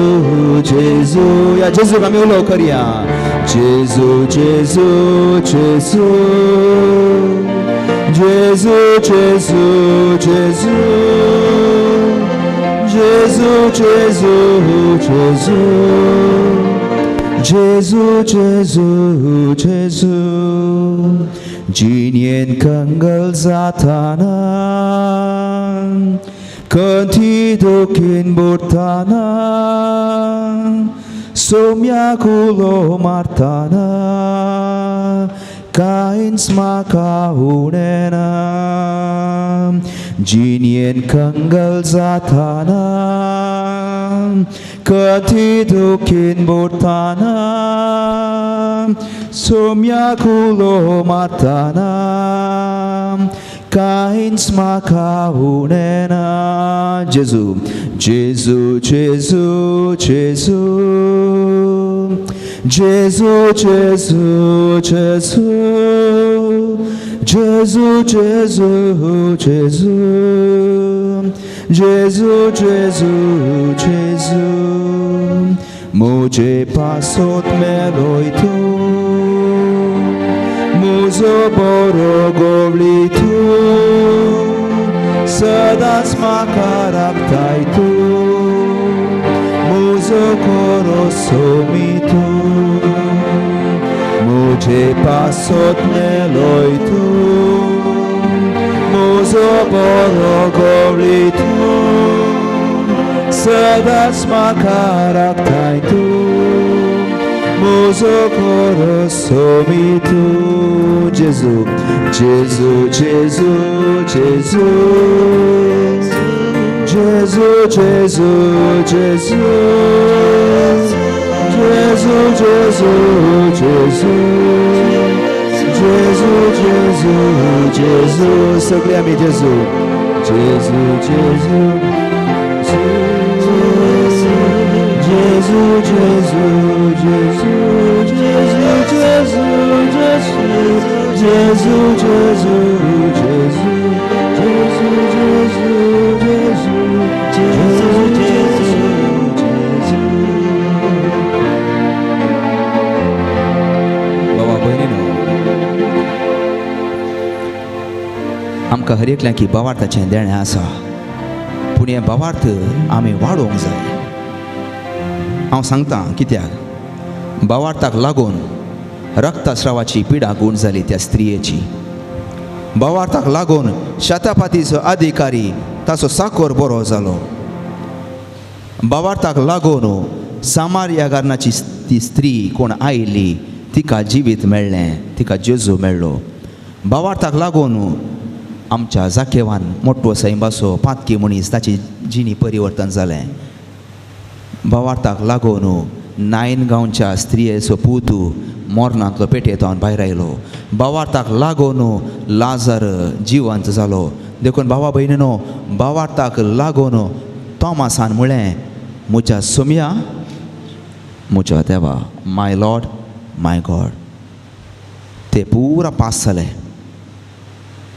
जेजू. या जेजूक आमी उलोव करया. जेजू जेजू जेजू जेजू जेजू जेजू जेजू जेजू जेजू जेजू जेजू. जिणयेन कंगल जाताना, खंती दोखीन बुडटाना, सोम्याक उलो मारताना, कांयच म्हाका उणेना. जिणयेन कंगल जाताना, खंती दोखीन बुडटाना, सोम्याक उलो मारताना, कांयच म्हाका उणेना. जेजू जेजू जेजू जेजू जेजू जेजू जेजू जेजू जेजू जेजू जेजू जेजू जेजू. म्हजे पासोत मेलोय तूं, म्हजो बरो गोवळी तूं, सदांच म्हाका राखताय तूं, म्हजो खरो सोमी तूं. म्हजे पासोत मेलोय तूं, म्हजो बरो गोवळी तूं, सदांच म्हाका राखताय तूं, म्हजो खरो सोमी तूं. जेजू जेजू जेजू जेजू जेजू जेजू जेजू जेजू जेजू जेजू जेजू जेजू जेजू. सगळे आमी जेजू जेजू जेजू जेजू जेजू जेजू जेजू जेजू जेजू जेजू जेजू जेजू जेजू जेजू जेजू जेजू. बाबा भयणीनो, आमकां हर एकल्याक भावार्थाचें देणें आसा, पूण हें भावार्थ आमी वाडोवंक जाय. हांव सांगता कित्याक भावार्थाक लागून रक्तस्रावाची पिडा गूण जाली त्या स्त्रियेची. भावार्थाक लागून शतापतीचो अधिकारी ताचो साकोर बरो जालो. भावार्थाक लागून सामारिया गारनाची ती स्त्री कोण आयली तिका जिवीत मेळ्ळें, तिका जेजू मेळ्ळो. भावार्थाक लागून आमच्या जाकेवान मोठो सैंबासो पातकी मनीस ताची जिणी परिवर्तन जालें. भावार्थाक लागून नायन गांवच्या स्त्रियेचो पुतू मोरणांतलो पेटयेतावन भायर आयलो. भावार्थाक लागून लाजर जिवंत जालो. देखून भावा भयणीनो, भावार्थाक लागून तोमासान म्हळें, म्हज्या सोम्या, म्हज्या देवा, माय लॉर्ड, माय गॉड. ते पुरा पास जाले,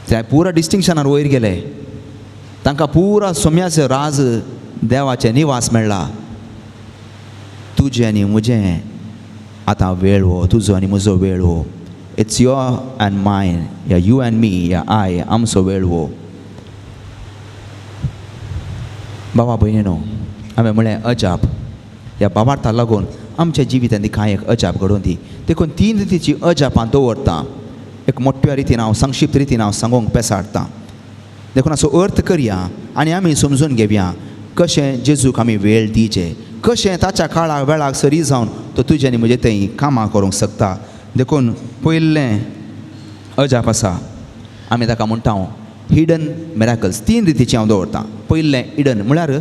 ते पुरा डिस्टिंक्शनार वयर गेले. तांकां पुरा सोम्याचो राज देवाचे निवास मेळ्ळा. तुजें आनी म्हजें आतां वेळ हो, तुजो आनी म्हजो वेळ हो. इट्स युअर एंड मायन, या यू एंड मी, या आय, आमचो वेळ हो. बाबा भयणीनो, हांवें म्हळें अजाप. ह्या भावार्थाक लागून आमच्या जिवितांत कांय एक अजाप घडोवन दी. देखून 3 रितीची अजापां दवरता. एक मोठ्या रितीन हांव संक्षिप्त रितीन हांव सांगूंक पेसाडटां. देखून हाचो अर्थ करया आनी आमी समजून घेवया कशें जेजूक आमी वेळ दिवचे, कशें ताच्या काळाक वेळाक सरी जावन तो तुजें आनी म्हजें थंय कामां करूंक शकता. देखून पयलें अजाप आसा, आमी ताका म्हणटा हिडन मिराकल्स. 3 रितीची हांव दवरतां. पयलें हिडन म्हळ्यार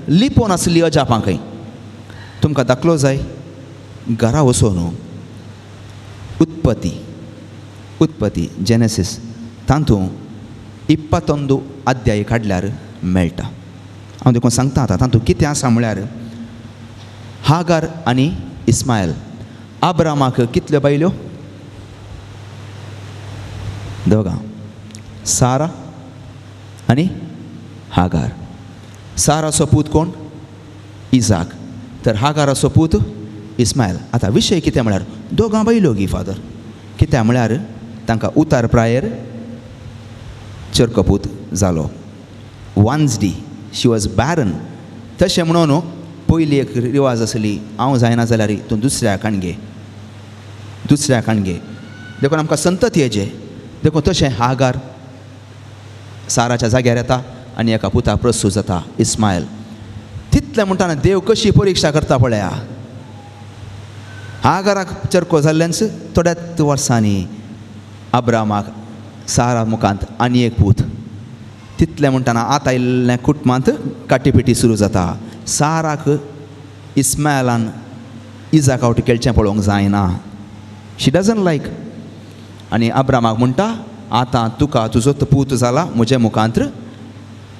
लिपोवन आसली अजापां. खंय तुमकां दाखलो जाय, घरा वचून उत्पत्ती जेनेसीस तातूंत 21 अध्याय काडल्यार मेळटा. हांव देखून सांगता आतां तातूंत कितें आसा म्हळ्यार हागार आनी इस्मायल. आब्रामाक कितल्यो बायल्यो? दोगां, सारा आनी हागार. साराचो पूत कोण? इजाक. तर हागाराचो पूत इस्मायल. आतां विशय कितें म्हळ्यार दोगां बायल्यो गी फादर. कित्याक म्हळ्यार तांकां उतार प्रायर चरकपूत जालो. Once the she was barren. तशें म्हणून पयली एक रिवाज आसली, हांव जायना जाल्यार तूं दुसऱ्याक घे. देखून आमकां संतती हेजे. देखून तशें हागार साराच्या जाग्यार येता आनी एका पुताक प्रसूत जाता, इस्मायल. तितलें म्हणटाना देव कशी परिक्षा करता पळया. हागाराक चरको जाल्ल्यानच थोड्याच वर्सांनी अब्रामाक सारा मुखांत आनी एक पूत. तितलें म्हणटाना आतां आयिल्ल्या कुटुंबांत काटीपिटी सुरू जाता. साराक इस्मायलान इजाक आवट केलचें पळोवंक जायना. शी डजंट लायक. आनी अब्रामाक म्हणटा आतां तुका तुजो पूत जाला म्हजे मुखांत,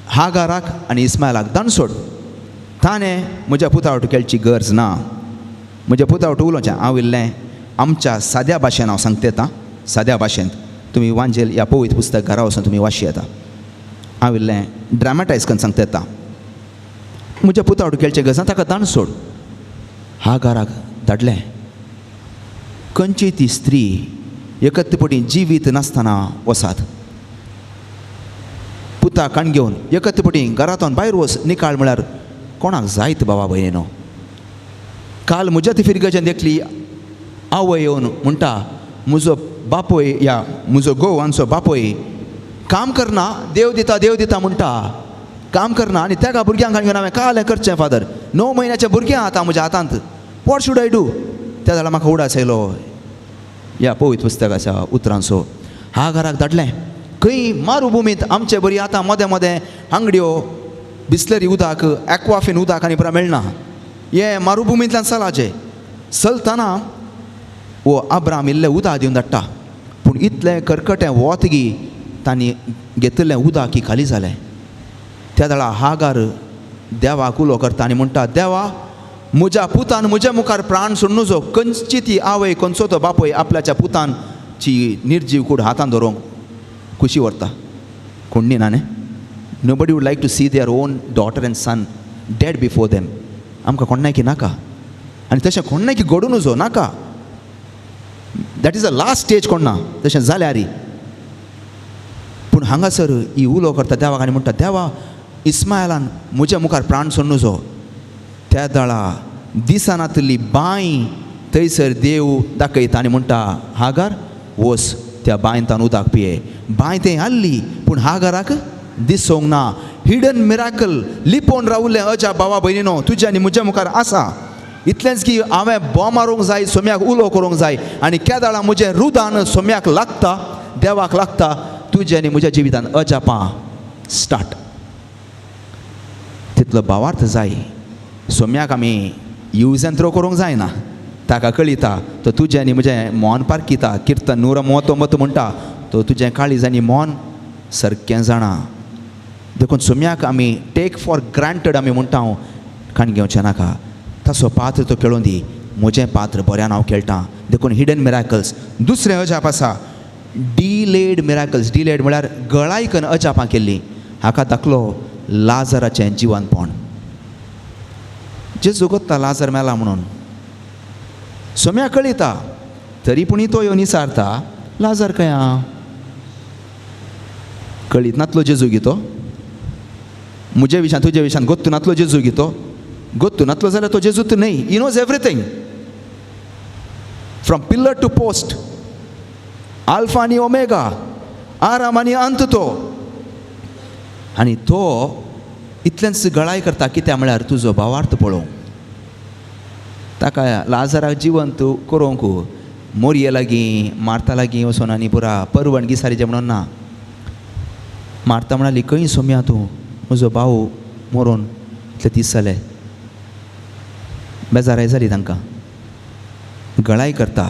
हागाराक आनी इस्मायलाक दान सोड. ताणें म्हज्या पुता आवट केलची गरज ना. म्हज्या पुता आवट उलोवचें. हांव इल्लें आमच्या साद्या भाशेन हांव सांगता येता. साद्या भाशेंत तुमी वांजेल या पवित्र पुस्तक घरा वचून तुमी वाची येता. हांव इल्लें ड्रामाटायज करून सांगता येता. म्हज्या पुता आवट केलचें गरज ना, ताका दान सोड. हागाराक धाडलें. खंयची ती स्त्री एकत्तपटी जिवीत नासतना वसात. पुता काण घेवन एकत्तपटी घरांतून भायर वच. निकाळ म्हळ्यार कोणाक जायत बाबा भयणीनो. काल म्हज्या ती फिरगेच्यान देखली आवय येवन म्हणटा म्हजो बापोय या म्हजो घोव आमचो बापोय काम करना, देव दिता म्हणटा. काम करना आनी त्या भुरग्यांक घेवन हांवें काल करचें फादर. 9 म्हयन्याचें भुरगें आतां म्हज्या हातांत. What should I do? त्या जाल्यार म्हाका उडास आयलो ह्या पवित्र पुस्तकाच्या उतरांचो. हागाराक धाडलें. खंय मारुभुमींत आमचे बरी आतां मोदें मोदें आंगड्यो बिस्लरी उदक, एक्वाफीन उदक आनी पुरा मेळना. हे मारुभुमींतल्यान चलाचें. चलतना वो अब्राम इल्लें उदक दिवन धाडटा. पूण इतलें कर्कटें वोतगी तांणी घेतिल्लें उदक की खाली जालें. त्या वेळा हागार देवाक उलो करता आनी म्हणटा, देवा म्हज्या पुतान म्हज्या मुखार प्राण सोड नजो. खंयची ती आवय, खंयचो तो बापोय आपल्याच्या पुतांची निर्जीव कूड हातान धरूंक खुशी व्हरता. कोण न्ही ना न्ही. Nobody would like to see their own daughter and son dead before them. आमकां कोणाय की नाका. आनी तशें कोणाय की घडूं नजो नाका. That is the last stage. कोण ना तशें जाल्यार. पूण हांगासर ही उलो करता देवाक आनी म्हणटा, देवा इस्मायलान म्हज्या मुखार प्राण सोड नजो. त्या दळा दिसानातली बांय थंयसर देव दाखयता आनी म्हणटा हागार वस त्या बांयतान उदक पिये. बांय तें आहली पूण हागाराक दिसूंक ना. हिडन मिराकल लिपोवन रावल्लें अजा भावा भयणीनो तुज्या आनी म्हज्या मुखार आसा. इतलेंच की हांवें बोम मारूंक जाय, सोम्याक उलो करूंक जाय आनी केदाळां म्हजें रुदान सोम्याक लागता, देवाक लागता. तुज्या आनी म्हज्या जिवितान अजापां स्टार्ट. तितलो भावार्थ जाय. सोम्याक आमी यूज एंड थ्रो करूंक जायना. ताका कळिता तो तुजें आनी म्हजें मोन पारकिता. किर्तन 139 म्हणटा तो तुजें काळीज आनी मोन सारकें जाणा. देखून सोम्याक आमी टेक फॉर ग्रांटेड आमी म्हणटा काण घेवचें नाका. तसो पात्र तो खेळून दी. म्हजें पात्र बऱ्यान हांव खेळटां. देखून हिडन मिराकल्स. दुसरें अजाप आसा डिलेड मिराकल्स. डिलेड म्हळ्यार गळायकन अजापां केल्लीं. हाका दाखलो लाजराचें जिवनपण. जेजू गोत्ता लाजर मेला म्हणून. सोम्याक कळिता तरी पूण तो येवन विचारता लाजर खंय आहा. कळीत नातलो जेजू गितो. म्हजे विशयान तुजे विशयान गोत्तू नातलो जेजू गितो. गोत्तू नातलो जाल्यार तो जेजूत न्हय. He knows everything from pillar to post. Alpha आनी ओमेगा, आराम आनी अंत तो. आनी तो इतलेंच गळाय करता. कित्याक म्हळ्यार तुजो भावार्थ पळोवंक. ताका लाजराक जिवंत करूंक मोरये लागीं मार्ता लागीं वचून आनी पुरा परवणगी सारजें म्हणून ना. मार्ता म्हणाली खंय सोम्या तूं, म्हजो भाव मरून इतले दीस जाले. बेजाराय जाली तांकां. गळाय करता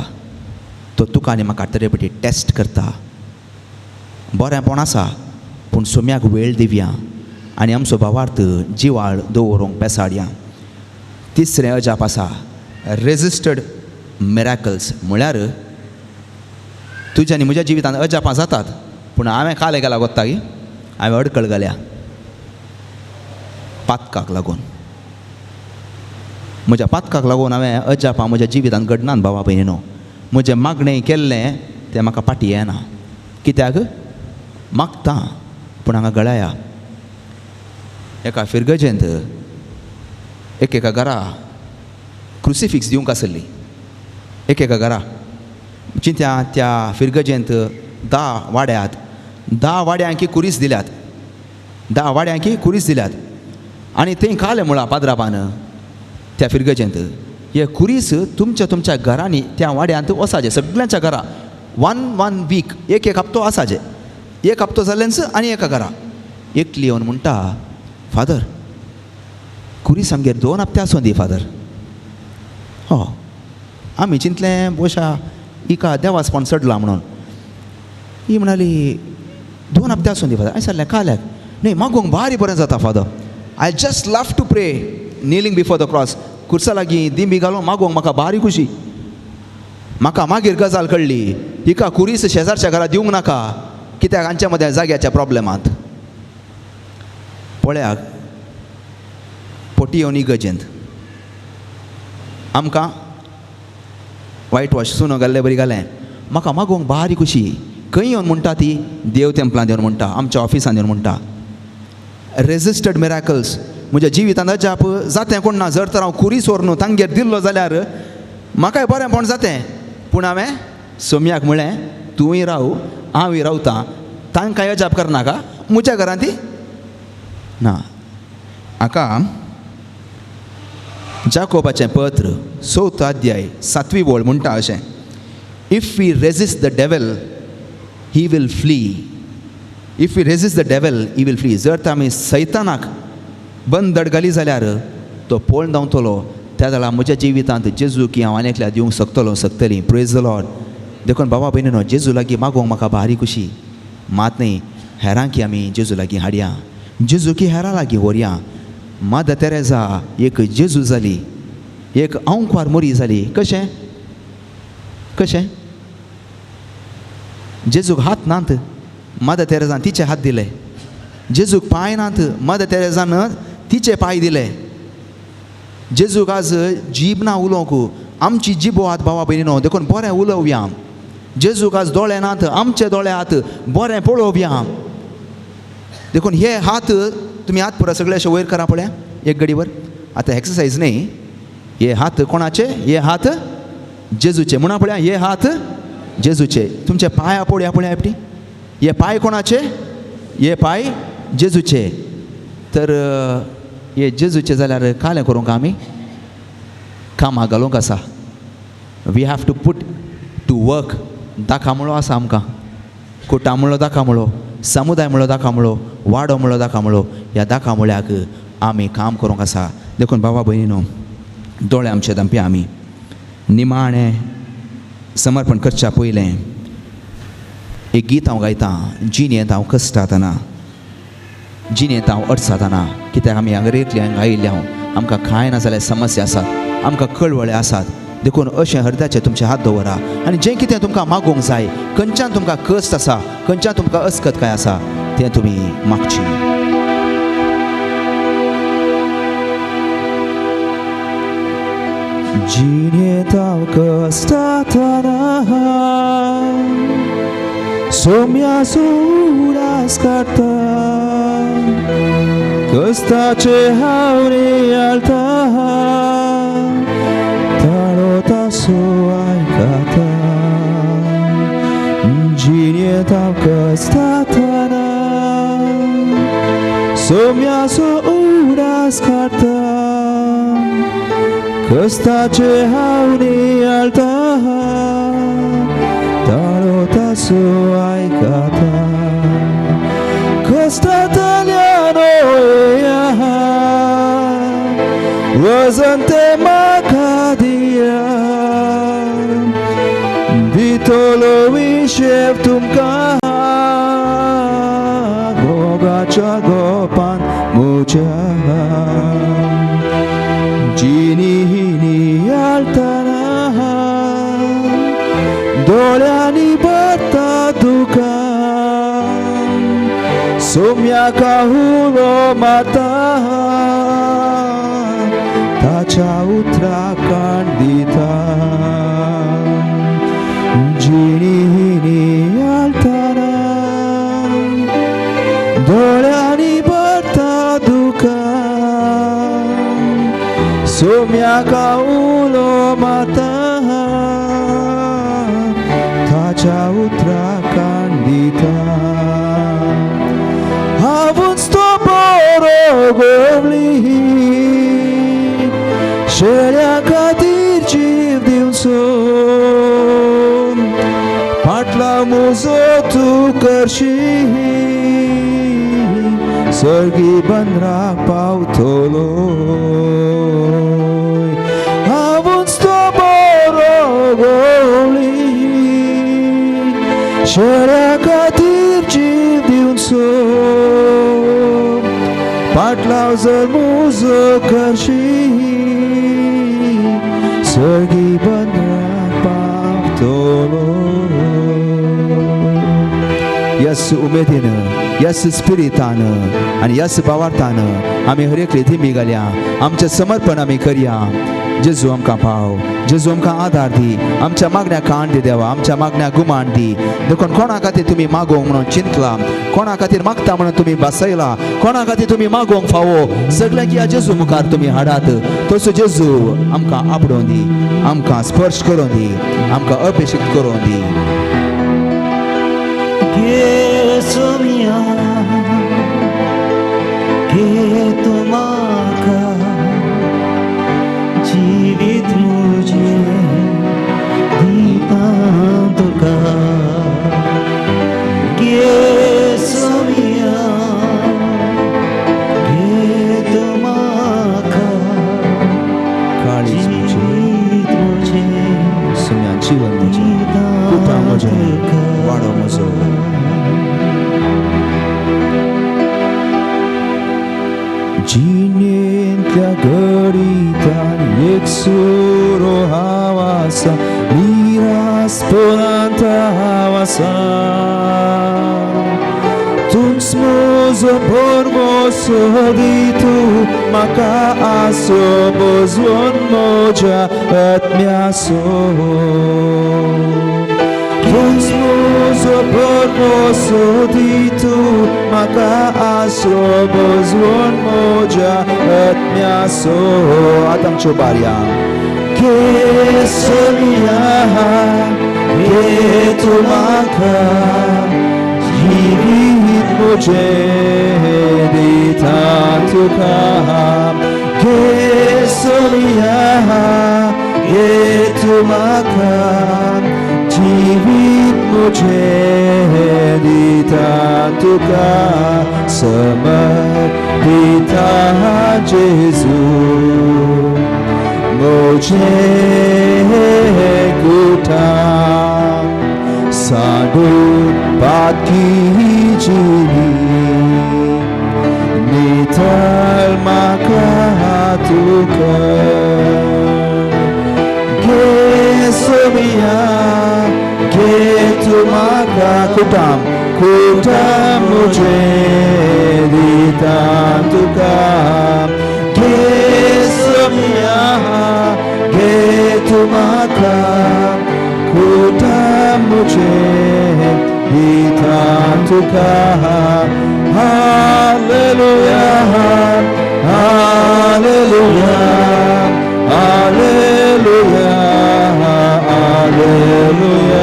तो तुका आनी म्हाका तरेपटी टेस्ट करता. बरेंपण आसा पूण सोम्याक वेळ दिवया आनी आमचो भावार्थ जिवाळ दवरूंक बेसाडया. तिसरें अजाप आसा रेजिस्टर्ड मिराकल्स. म्हळ्यार तुज्या आनी म्हज्या जिवितांत अजापां जातात पूण हांवें काले गेला गोत्ता की हांवें अडकळ घाल्या पातकाक लागून. म्हज्या पातकाक लागून हांवें अजापां म्हज्या जिवितांत घडनात भावा भयणीनो. म्हजें मागणें केल्लें तें म्हाका पाटी येना. कित्याक मागता पूण हांगा गळाया. एका फिरगजेंत एकेका घरा क्रुसिफिक्स दिवंक आसली. एकेका घरा चिंत्या त्या फिरगजेंत 10 वाड्यात 10 वाड्यांकी कुरीस दिल्यात. 10 वाड्यांकी कुरीस दिल्यात. आनी थंय कालें म्हळां पाद्रापान त्या फिरगजेंत हे कुरीस तुमच्या घरांनी त्या वाड्यांत वसाचे. सगळ्यांच्या घरा 1 वीक एक हप्तो आसाचे. एक हप्तो जाल्लेंच आनी एका घरा एकली येवन म्हणटा फादर कुरीस आमगेर 2 हप्ते आसूं दी फादर. हो आमी चिंतलें बोशा हिका देवासपण चडलां म्हणून. ही म्हणाली 2 हप्ते आसूं दी फादर. हांवें सांगलें काल्याक न्हय मागोवंक भारी बरें जाता father. I just love to pray kneeling before the cross. कुर्सा लागीं दिंबी घालून मागोवंक म्हाका भारी खुशी. म्हाका मागीर गजाल कळ्ळी हिका कुरीस शेजारच्या घरा दिवंक नाका कित्याक हांच्या मदें जाग्याच्या प्रॉब्लेमांत. पळयाक पोटी येवन इगर्जेंत आमकां वायट वॉश सुनो घाल्लें बरी घालें. म्हाका मागोवंक भारी खुशी. खंय येवन म्हणटा ती देव तेंपलांत येवन म्हणटा, आमच्या ऑफिसान येवन म्हणटा. Registered miracles. म्हज्या जिवितांत अजाप जातें कोण ना. जर तर हांव कुरीस व्हरून तांगेर दिल्लो जाल्यार म्हाकाय बरेंपण जातें. पूण हांवें सोम्याक म्हळें तूंय राव हांवूय रावतां. तांकां अजाप करनाका. म्हज्या घरांत ती ना. हाका जाकोबाचें पत्र 4 अध्याय 7वी ओळ म्हणटा अशें if we resist the devil he will flee. If we resist the devil he will flee. जर तर आमी सैतानाक बंद धडगली जाल्यार तो पळोवन धांवतलो. त्या जाल्यार म्हज्या जिवितांत जेजू की हांव आनी एकल्या दिवंक शकतली. Praise the Lord. देखून बाबा भयणीनो जेजू लागीं मागोवंक म्हाका भारी खुशी. मात न्ही हेरांक आमी जेजू लागीं हाडया. जेजू की हेरां लागीं व्हरया. मादर तेरेजा एक जेजू जाली. एक अंकवार मोरी जाली. कशें कशें जेजूक हात नात मादर तेरेजान तिचे हात दिले. जेजूक पांय नात मादर तेरेजान तिचे पांय दिले. जेजूक आज जीब ना उलोवंक आमची जिबो हात भावा भयणीनो. देखून बरें उलोवया. जेजूक आज दोळे नात आमचे दोळे हात बरें पळोवया. देखून हे हात तुमी हात पुरो सगळे अशे वयर करा पळया एक घडीवर. आतां एक्सरसायज न्ही. हे हात कोणाचे? हे हात जेजूचे म्हणा पळया हे हात जेजूचे तुमचे पांय पळया पळया एपटी हे पांय कोणाचे हे पांय जेजूचे तर हे जेजूचे जाल्यार कालें करूंक आमी कामाक घालूंक आसा we have to put to work दाखामळो आसा आमकां कुटामळो दाखामळो समुदाय म्हणलो दाखामळो वाडो म्हणलो दाखामळो ह्या दाखामळ्याक आमी काम करूंक आसा देखून बाबा भयणीनो दोळे आमचे धांपे आमी निमाणें समर्पण करच्या पयलें एक गीत हांव गायतां जिणेंत हांव कसताना जिणेंत हांव अडचताना कित्याक आमी हांगा रेटली हांगा आयिल्ले हांव आमकां कांय ना जाल्यार समस्या आसात आमकां कळवळे आसात देखून अशें हृदयाचे तुमचे हात दवरा आनी जें कितें तुमकां मागूंक जाय खंयच्यान तुमकां कस्ट आसा खंयच्यान तुमकां अस्कतकाय आसा तें तुमी मागची जिणेंत हांव कस्ताना सोम्याचो उडास काडटा कस्ताचे हांव नियाळटा ताळो तासो आयकता जिणेंत हांव कस्ताना सोम्याचो उडास काडटा कस्ताचे हांव नियाळटा ताळो तासो आयकता कस्तांतल्यान ओया वजन ते म्हाका दिया दितलो विशेप तुमकां गोगाच्या गोपान म्हज्या जिणी नियाळतना दोळ्यांनी भरता दुकान सोम्याका हुलो मारता ताच्या उतराखंड दिता जिणी नियाळतना दोळ्यांनी भरता दुकान सोम्याका हुलो मारता ताच्या उतराखंड दिता हांवूच तो बरो गोवली शेळ्या खातीर जीव दिवचो फाटला म्हजो तूं करशी सर्गी बंदराक पावतलो हांवूच तो बरो गोवली शेळ्या खातीर जीव दिवचो फाटलाव जर म्हजो करशी सर्गी बंदराक पावतलो यस उमेदीन यस स्पिरितान आनी यस भावार्थान आमी हर एक रिती घालया आमचें समर्पण आमी करया जेजू आमकां पाव जेजू आमकां आदार दी आमच्या मागण्या काण दी देवा आमच्या मागण्या गुमान दी देखून कोणा खातीर तुमी मागोवंक म्हणून चिंतला कोणा खातीर मागता म्हणून तुमी बसयला कोणा खातीर तुमी मागोवंक फावो सगळ्यांक ह्या जेजू मुखार तुमी हाडात तसो जेजू आमकां आपडोवन दी आमकां स्पर्श करून दी आमकां अभिषेक करून दी सोमिया घे तू म्हाका जिवीत म्हजें दितां तुका घे सोमिया घे तू म्हाका काळीज जिवीत म्हजें सोम्या जीवन म्हजें कुटुंब म्हजें वाडो म्हजो जिणेंतल्या घडींतल्यान एक सुरो हांव आसा निरासपणांत हांव आसा तूंच म्हजो भरमो सोदी तूं म्हाका आसो बजवून म्हज्या आत्म्याचो तूंच म्हजो भरमो सोदी तूं म्हाका आसरो बजवून म्हज्या आत्म्याचो आतां आमच्यो बारया Kesomia Ketumaka Jivit Muje Ditatuka Kesomia Ketumaka Jivit Muje Ditatuka Semerita Jesus Moje kuta sadut baki jini nital makatuka kesomia ketumaka kutam muje ditantuka kesomia Ketumaka kutamuje ditatuka Hallelujah Hallelujah Hallelujah Hallelujah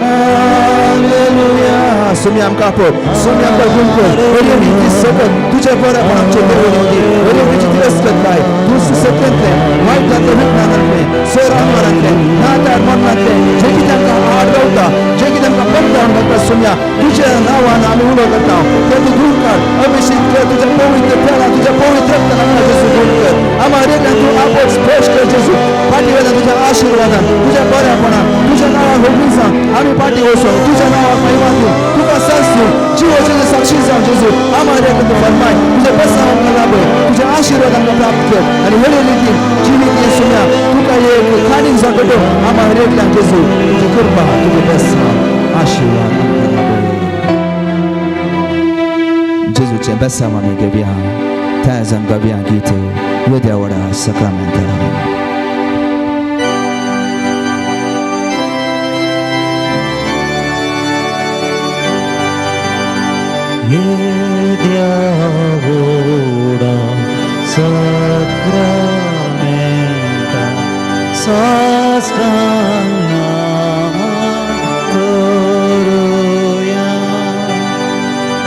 Hallelujah Sumiam kapo Sumiam kagunko Ori viti sokat Tuja pora pancho devondi Ori viti tilaskatai Tusi sekente White and the Hukmanante Sora Marante Nata Monate Jekitan ka Adauta Jekitan ka Panda Angata Sumya Tuja Nawa Nanulo Katao Ketu Durkar Abhishek Tuja Pavitra Pela Tuja Pavitra Pela Jesu Durkar Amare Kantu Apot Spresh Kar Jesu Party Veda Tuja Ashirvadan Tuja Pora Pana Tuja Nawa Hobinsa Ami Party Oso Tuja Nawa Maimatu Tuka Sansu Jiwo Jesu Sakshiza Jesu Amare Kantu Farmai Tuja Pesa Angalabe Tuja Ashirvadan Kapapke And Heli Litin Jini Sumya Tuka Ye Kani Zagato Amare Kantu Jesu Tuja Kurba Tuja Pesa Ashirvadan Jesu Chembesa Mami Gavia Tazan Gavia Gite Yodawada Sacramento Yediavoda Sacramenta Sastanga Koruya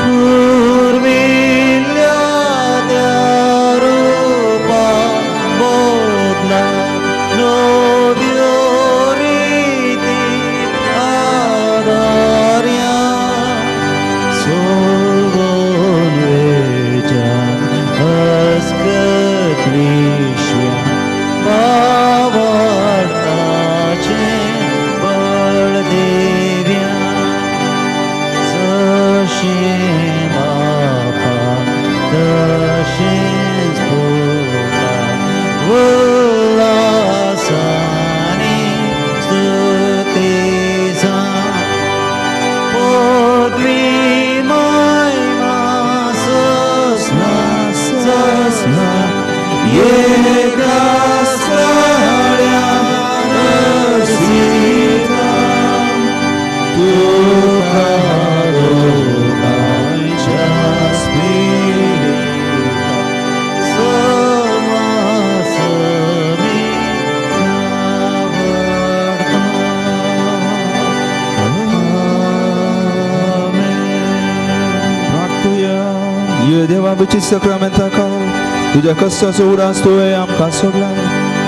Purvilya Darupa Bodla Novioriti Adarya Bici sakramenta Tuja kasta suras tuwe amka soglai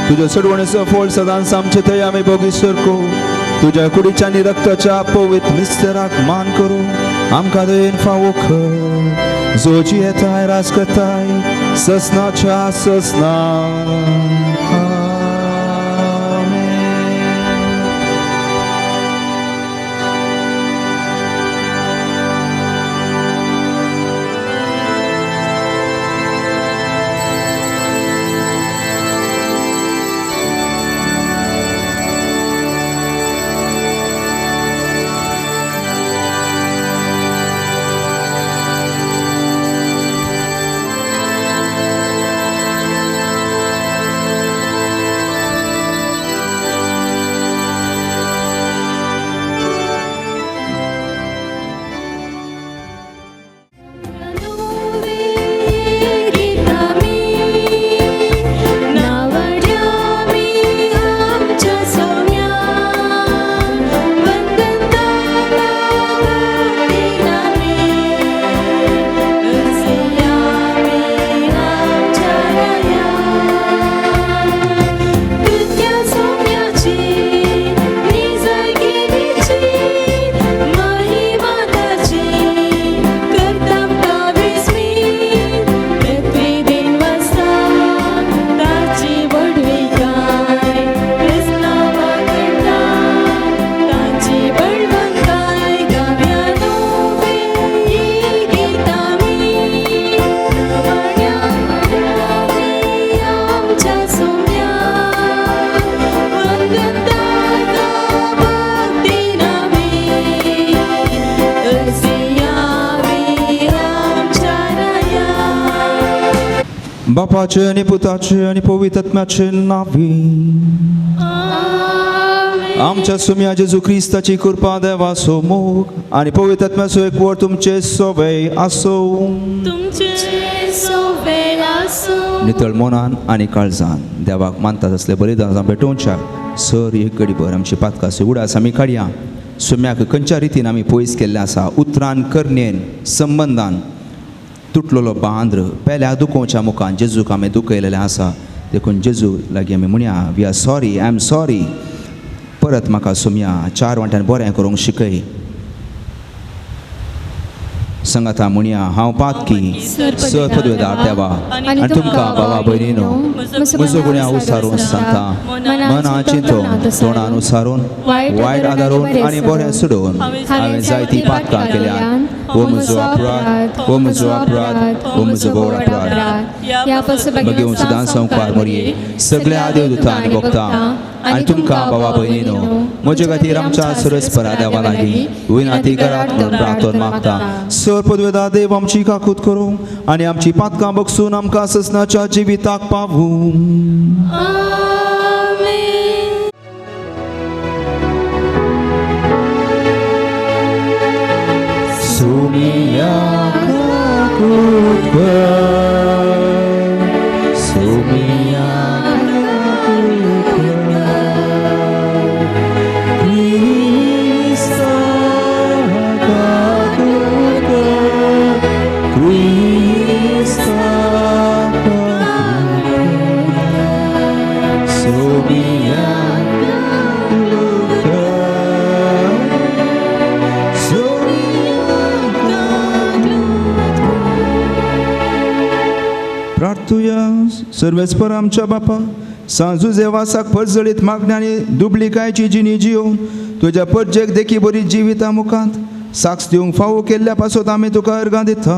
Tuja सर्वणेचा फोल सदान सामचे आम्ही bogie सरको तुझ्या कुडीच्यानी रक्ताच्या पवित मिस्तराक मान करू आमका then फावोक जोची येताय रास करताय ससनाच्या ससना बापाचे आणि पुताचे आणि पवित्र आत्म्याचे नावी आमच्या सुम्या जेजू ख्रिस्ताची कृपा देवा सोमोग आणि पवित्र आत्म्याचो एक वर तुमचे सोबे असो. तुमचे सोबे असो. नितळ मनान आणि काळजान देवाक मानतात असले बलिदान भेटोवच्या सर एक घडीभर आमची पातकाची उडास आमी काडया. सुम्याक खंयच्या रितीन आमी पयस केल्ले आसा उतरान करनेन संबंधान तुटलेलो बांद्र पेल्या दुखोवच्या मुखान जेजूक आमी दुखयलेले आसा. देखून जेजू लागीं आमी म्हणया we are sorry, I am sorry. परत म्हाका सुम्या 4 वांट्यान बरें करूंक शिकय. सांगाता म्हणया हांव पातकी सर पदवेदार देवा आनी तुमकां भावा भयणीनो म्हजो गुन्यांव उसारून सांगता. मना चिंतून तोंडान उसारून वायट आदारून आनी बरें सोडून हांवें जायती पातकां केल्यान. हो म्हजो अपराध, हो म्हजो अपराध, हो म्हजो गोड अपराध. मागीर सदां संवकार मरये सगळ्या देवदूतां आनी भक्तां आनी तुमकां भावा भयणीनो म्हजे खातीर आमच्या सरस्परा देवा लागीं विनाती करात म्हणून प्रार्थना मागता. सर पदवेदार देव आमची काकूत करूं आनी आमची पातकां बगसून आमकां ससनाच्या जिविताक पावूं. सुमिया काकूत कर, सुमिया प्रार्थुया. सर्वेस्पर आमच्या बापा सांजू जेवासाक परजळीत मागण्यांनी दुबलिकायची जिणी जियोवन तुज्या परजेक देखी बरी जिविता मुखांत साक्ष दिवंक फावो केल्ल्या पासून आमी तुका अर्गां दिता.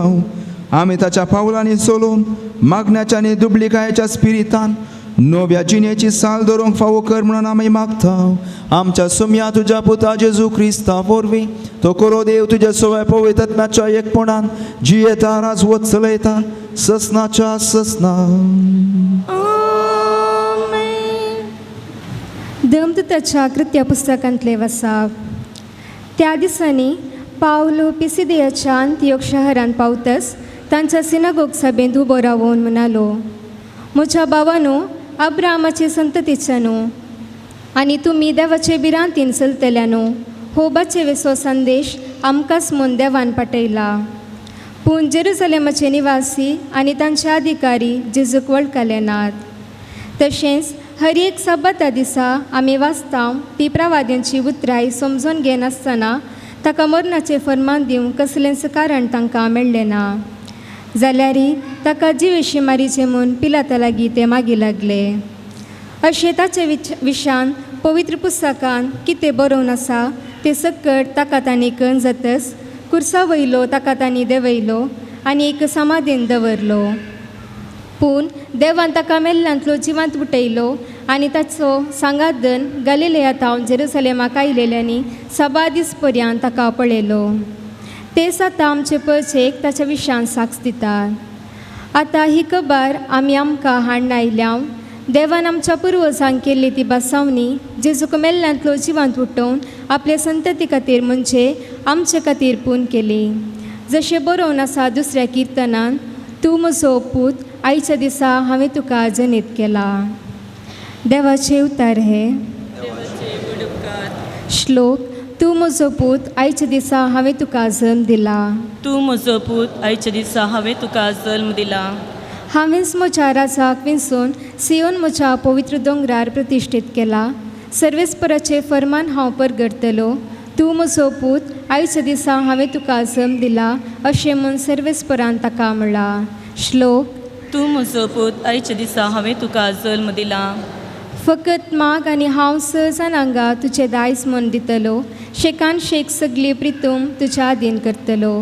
आमी ताच्या पावलांनी चलोवन मागण्याच्या आनी दुबलिकायेच्या स्पिरितान नव्या जिणेची साल धरूंक फावो कर म्हणून आमी मागता. आमच्या सुम्या तुज्या पुता जेजू ख्रिस्ता वरवीं तो करो देव तुज्या सवय पवित्र आत्म्याच्या एकपणान जियेता राज वत चलयता ससनाच्या ससना. देवदूताच्या कृत्य पुस्तकांतले वसाप. त्या दिसांनी पावलो पिसिदियाच्या अंतियोक शहरान पावतस तांच्या सिनागोग सभेंत उबो रावून म्हणालो, म्हज्या भावानो अब्रामाचे संततीच्यानो आनी तुमी देवाचे बिरांतीन चलतल्यानो हो बाचे वेसो संदेश आमकांच म्हूण देवान पाठयला. पूण जेरुसलेमाचे निवासी आनी तांचे अधिकारी जेजूक वळखले नात. तशेंच हर एक सबता दिसा आमी वाचता ती प्रवाद्यांची उतराय समजून घेनासतना ताका मरणाचें फर्मान दिवंक कसलेंच कारण तांकां मेळ्ळें ना. जाल्यारय ताका जिवेशी मारीचे म्हूण पिलाता लागीं ते मागी लागले. अशें ताचे विशान पवित्र पुस्तकान कितें बरोवन आसा ते सकट ताका तांणी कळन जातस कुर्सा वयलो ताका तांणी देंवयलो आनी एक समाधीन दवरलो. पूण देवान ताका मेल्ल्यांतलो जिवंत उठयलो आनी ताचो सांगादन गलिलेयांतावन जेरुसलेमाक आयिल्ल्यांनी 6 दीस पर्यंत ताका पळयलो. तेच आतां आमचे परचेक ताच्या विशयान साक्ष दितात. आतां ही खबर आमी आमकां हाडून आयल्या. देवान आमच्या पुर्वजांक केल्ली ती बासावणी जेजूक मेल्ल्यांतलो जिवंत उठोवन आपले संतती खातीर म्हणजे आमचे खातीर पूर्ण केली. जशें बरोवन आसा दुसऱ्या किर्तनान, तूं म्हजो पूत आयच्या दिसा हांवें तुका जनीत केला. देवाचे उतार हे श्लोक. तूं म्हजो पूत आयच्या दिसा हांवें तुका जल्म दिला. तूं म्हजो पूत आयच्या दिसा हांवें तुका जल्म दिला. हांवेंच म्हज्या राजाक विंसून सियोन म्हज्या पवित्र दोंगरार प्रतिश्ठीत केला. सर्वेस्पराचे फर्मान हांव परगडतलो. तूं म्हजो पूत आयच्या दिसा हांवें तुका जल्म दिला अशें म्हूण सर्वेस्परान ताका म्हणला. श्लोक. तूं म्हजो पूत आयच्या दिसा हांवें तुका जल्म दिला. फकत माग आनी हांव 6 जाणांगा तुजें दायज म्हूण दितलो. शेकान शेक सगळी प्रितूम तुज्या आधीन करतलो.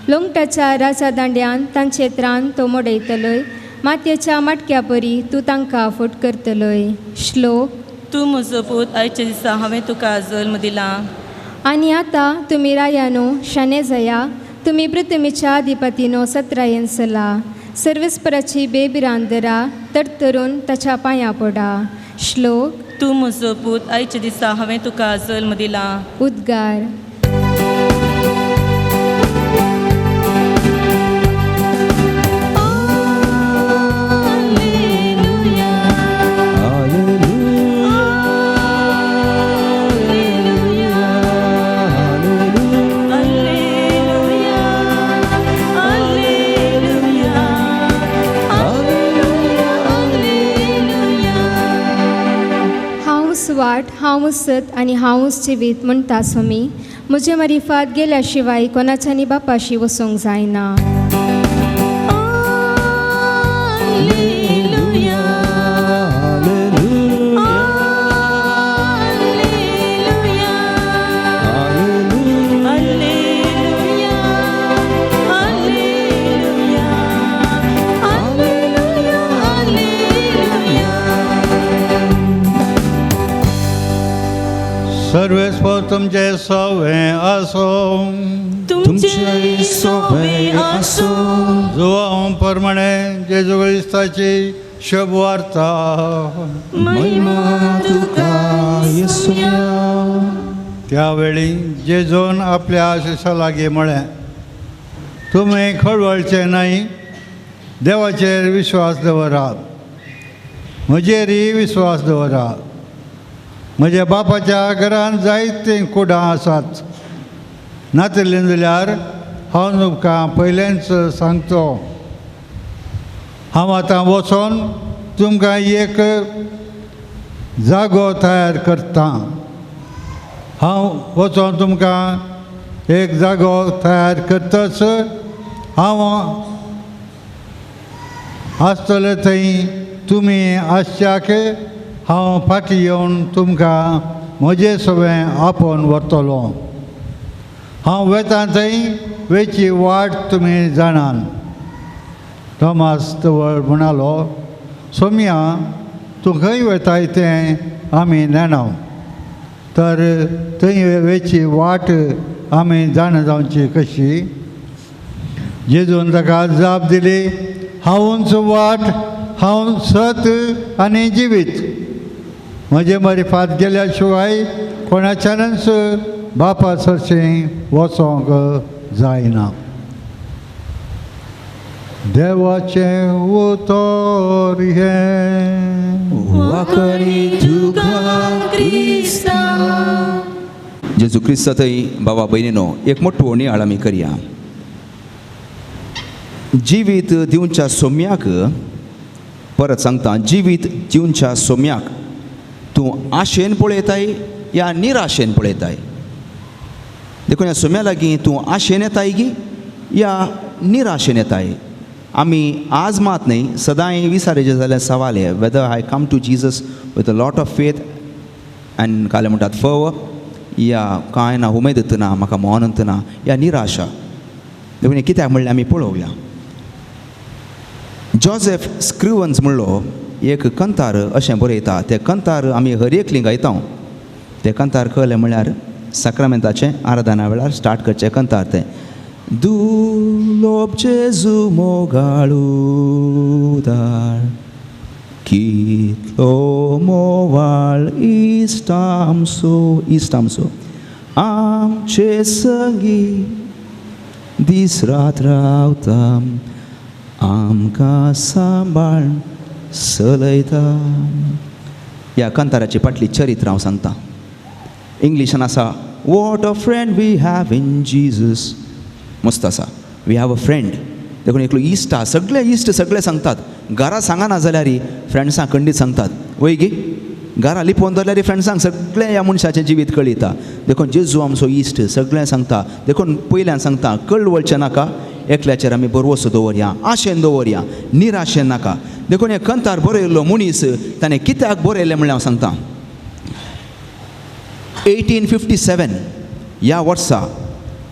लोंगटाच्या राजा दांड्यान तांचे त्रान तो मोडयतलोय. मातयेच्या मटक्या परी तूं तांकां फट करतलोय. श्लोक. तूं म्हजो पूत आयच्या दिसा हांवें तुका जल्म दिला. आनी आतां तुमी रायानो शाणे जया. तुमी पृथ्वीच्या अधिपतीनो सत्रायेन चला. सर्वेस्पराची बेबिरांदरा तरतरून ताच्या पांयां पडा. श्लोक. तूं म्हजो पूत आयच्या दिसा हांवें तुका जल्म दिला. उद्गार. वाट हांव सत आनी हांवूच जिवीत म्हणटा सोमी. म्हजे मारिफात गेल्या शिवाय कोणाच्यानी बापाशी वचोंक जायना. सर्वेस्पर तुमचे सवे आसो. तुमचे सोबे आसो. जुवां प्रमाणे जेजू क्रिस्ताची शुभ वार्ता. महिमा तुका येसुया. त्यावेळी जेजून आपल्या आशिशा लागीं म्हळें, तुमी खळवळचे नाही, देवाचेर विश्वास दवरात, म्हजेरय विश्वास दवरात. म्हज्या बापाच्या घरान जायतीं कुडां आसात. नातिल्लीं जाल्यार हांव तुमकां पयलेंच सांगतो. हांव आतां वचोन तुमकां एक जागो तयार करतां. हांव वचोन तुमकां एक जागो तयार करतच हांव आसतलें थंय तुमी आसच्याक हांव फाटीं येवन तुमकां म्हजें सगळें आपोवन व्हरतलो. हांव वेता थंय वेची वाट तुमी जाणान. थोमास तवळ म्हणालो, सोम्या तूं खंय वताय तें आमी नेणाव, तर थंय वेची वाट आमी जाण जावची कशी. जेजून ताका जाप दिली, हांवूच वाट, हांव सत आनी जिवीत. म्हजे मारिफात गेल्या शिवाय कोणाच्यानच बापा सरचें वचोंक जायना. देवाचें उतर हें वाकडी तुका क्रिस्ता. जेजू क्रिस्त थंय बाबा भयणीनो एक मोठ्ठी आळ आमी करया. जिवीत दिवच्या सोम्याक, परत सांगता, जिवीत दिवच्या सोम्याक तूं आशेन पळयताय या निराशेन पळयताय. देखून ह्या सोम्या लागीं तूं आशेन येताय गी या निराशेन येताय. आमी आज मात न्ही सदांय विचारचें जाल्यार सवाल हे, whether I come to Jesus with a lot of faith and काले म्हणटात फव, या कांय ना उमेद ना, म्हाका मोहनंत ना, या निराशा. देखून कित्याक म्हणलें आमी पळोवया. जोसेफ स्क्रिवन्स म्हणलो एक कंतार अशें बरयता. तें कंतार आमी हर एकली गायता. तें कंतार कळ्ळें म्हणल्यार साक्रामेंताचें आराधना वेळार स्टार्ट करचें कंतार तें. दुलोब जेजू मोगाळू दाळ, कितलो मोवाळ इश्ट आमचो आमचे संगी दीस रात रावता, आमकां सांबाळ चलयता. ह्या कंताराची फाटली चरित्र हांव सांगता. इंग्लिशान आसा, what a friend we have in Jesus. मस्त आसा, वी हॅव अ फ्रेंड. देखून एकलो इश्ट आसा. सगळे इश्ट सगळे सांगतात. घरा सांगना जाल्यार फ्रेंड्सांक खंडीत सांगतात. वय गी घरा लिपोवन दवरल्यार फ्रेंड्सांक सगळें ह्या मनशाचें जिवीत कळयता. देखून जेजू आमचो इश्ट सगळें सांगता. देखून पयल्यान सांगता, कळ वळचें नाका, एकल्याचेर आमी भरवोसो दवरया, आशेन दवरया, निराशेन नाका. देखून हे कंतार बरयल्लो मनीस ताणें कित्याक बरयलें म्हणल्यार हांव सांगता. 1857 ह्या वर्सा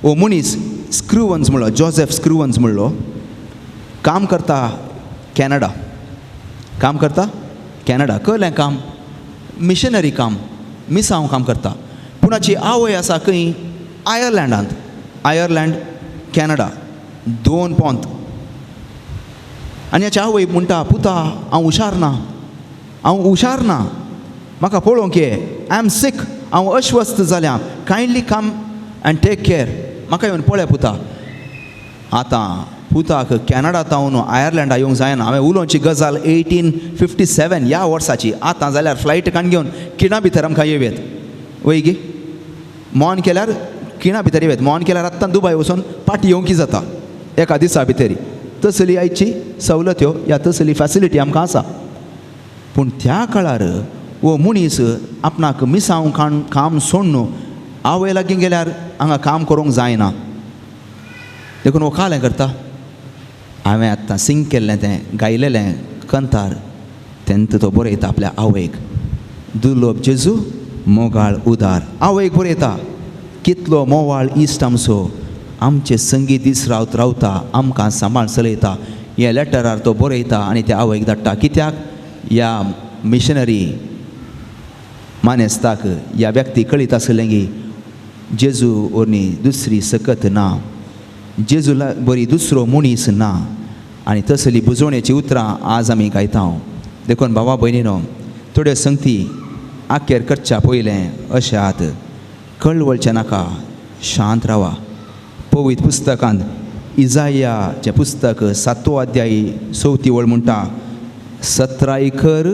हो मनीस स्क्रिवन्स म्हणलो, जोसेफ स्क्रिवन्स म्हणलो, काम करता कॅनडा. काम करता कॅनडा. कसलें काम? मिशनरी काम, मिसांव काम करता. पुणाची आवय आसा खंय आयर्लंडांत. Ireland Canada 2 पोंत. आनी हाच्या आवय म्हणटा पुता हांव हुशार ना म्हाका पळोवंक ये आय एम सीक हांव अश्वस्थ जाल्यां कायंडली कम अँड टेक केअर म्हाका येवन पळय पुता आतां पुताक कॅनडा तावन आयर्लंडा येवंक जायना हांवें उलोवची गजाल 1857 ह्या वर्साची आतां जाल्यार फ्लायट काण घेवन खिणा भितर आमकां येवेत वय गे मोन केल्यार खिणा भितर येवेत मोन केल्यार आत्तां दुबय वचून पाटी येवंकी जाता एका दिसा भितरी तसली आयची सवलत्यो या तसली फॅसिलिटी आमकां आसा पूण त्या काळार वो मनीस आपणाक मिसांव काम सोडून आवय लागीं गेल्यार हांगा काम करूंक जायना देखून वो कालें करता हांवें आत्तां सिंग केल्लें तें गायलेलें कंतार तेन्ना तो बरयता आपल्या आवयक दुर्लभ जेजू मोगाळ उदार आवयक बरयता कितलो मोवाळ इश्ट आमचो आमचें संगीत दीस रावता आमकां सांबाळ चलयता हें लेटरार तो बरयता आनी त्या आवयक धाडटा कित्याक ह्या मिशनरी मानेस्ताक ह्या व्यक्ती कळीत आसलें की जेजू ओरनी दुसरी सकत ना जेजूला बरी दुसरो मनीस ना आनी तसली बुजवणेची उतरां आज आमी गायता देखून भावा भयणीनो थोड्यो संगती आखेर करच्या पयलें अशें आत कळवळचें नाका शांत रावा पवित्र पुस्तकांत इजायाचें पुस्तक 7 अध्याय 4 वळ म्हणटा सत्राई कर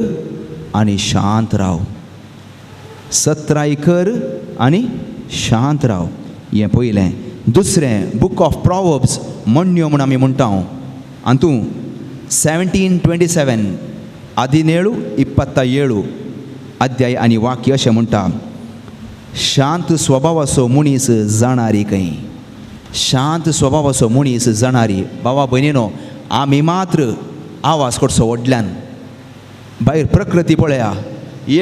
आनी शांत राव सत्राई कर आनी शांत राव हें पयलें दुसरें बूक ऑफ प्रॉवर्ब्स म्हणण्यो म्हूण आमी म्हणटा हातूं 17:27 17:27 अध्याय आनी वाक्य अशें म्हणटा शांत स्वभावाचो मनीस जाणारी खंय शांत स्वभावाचो मनीस जाणारी भावा भयणीनो आमी मात्र आवाज करचो व्हडल्यान भायर प्रकृती पळया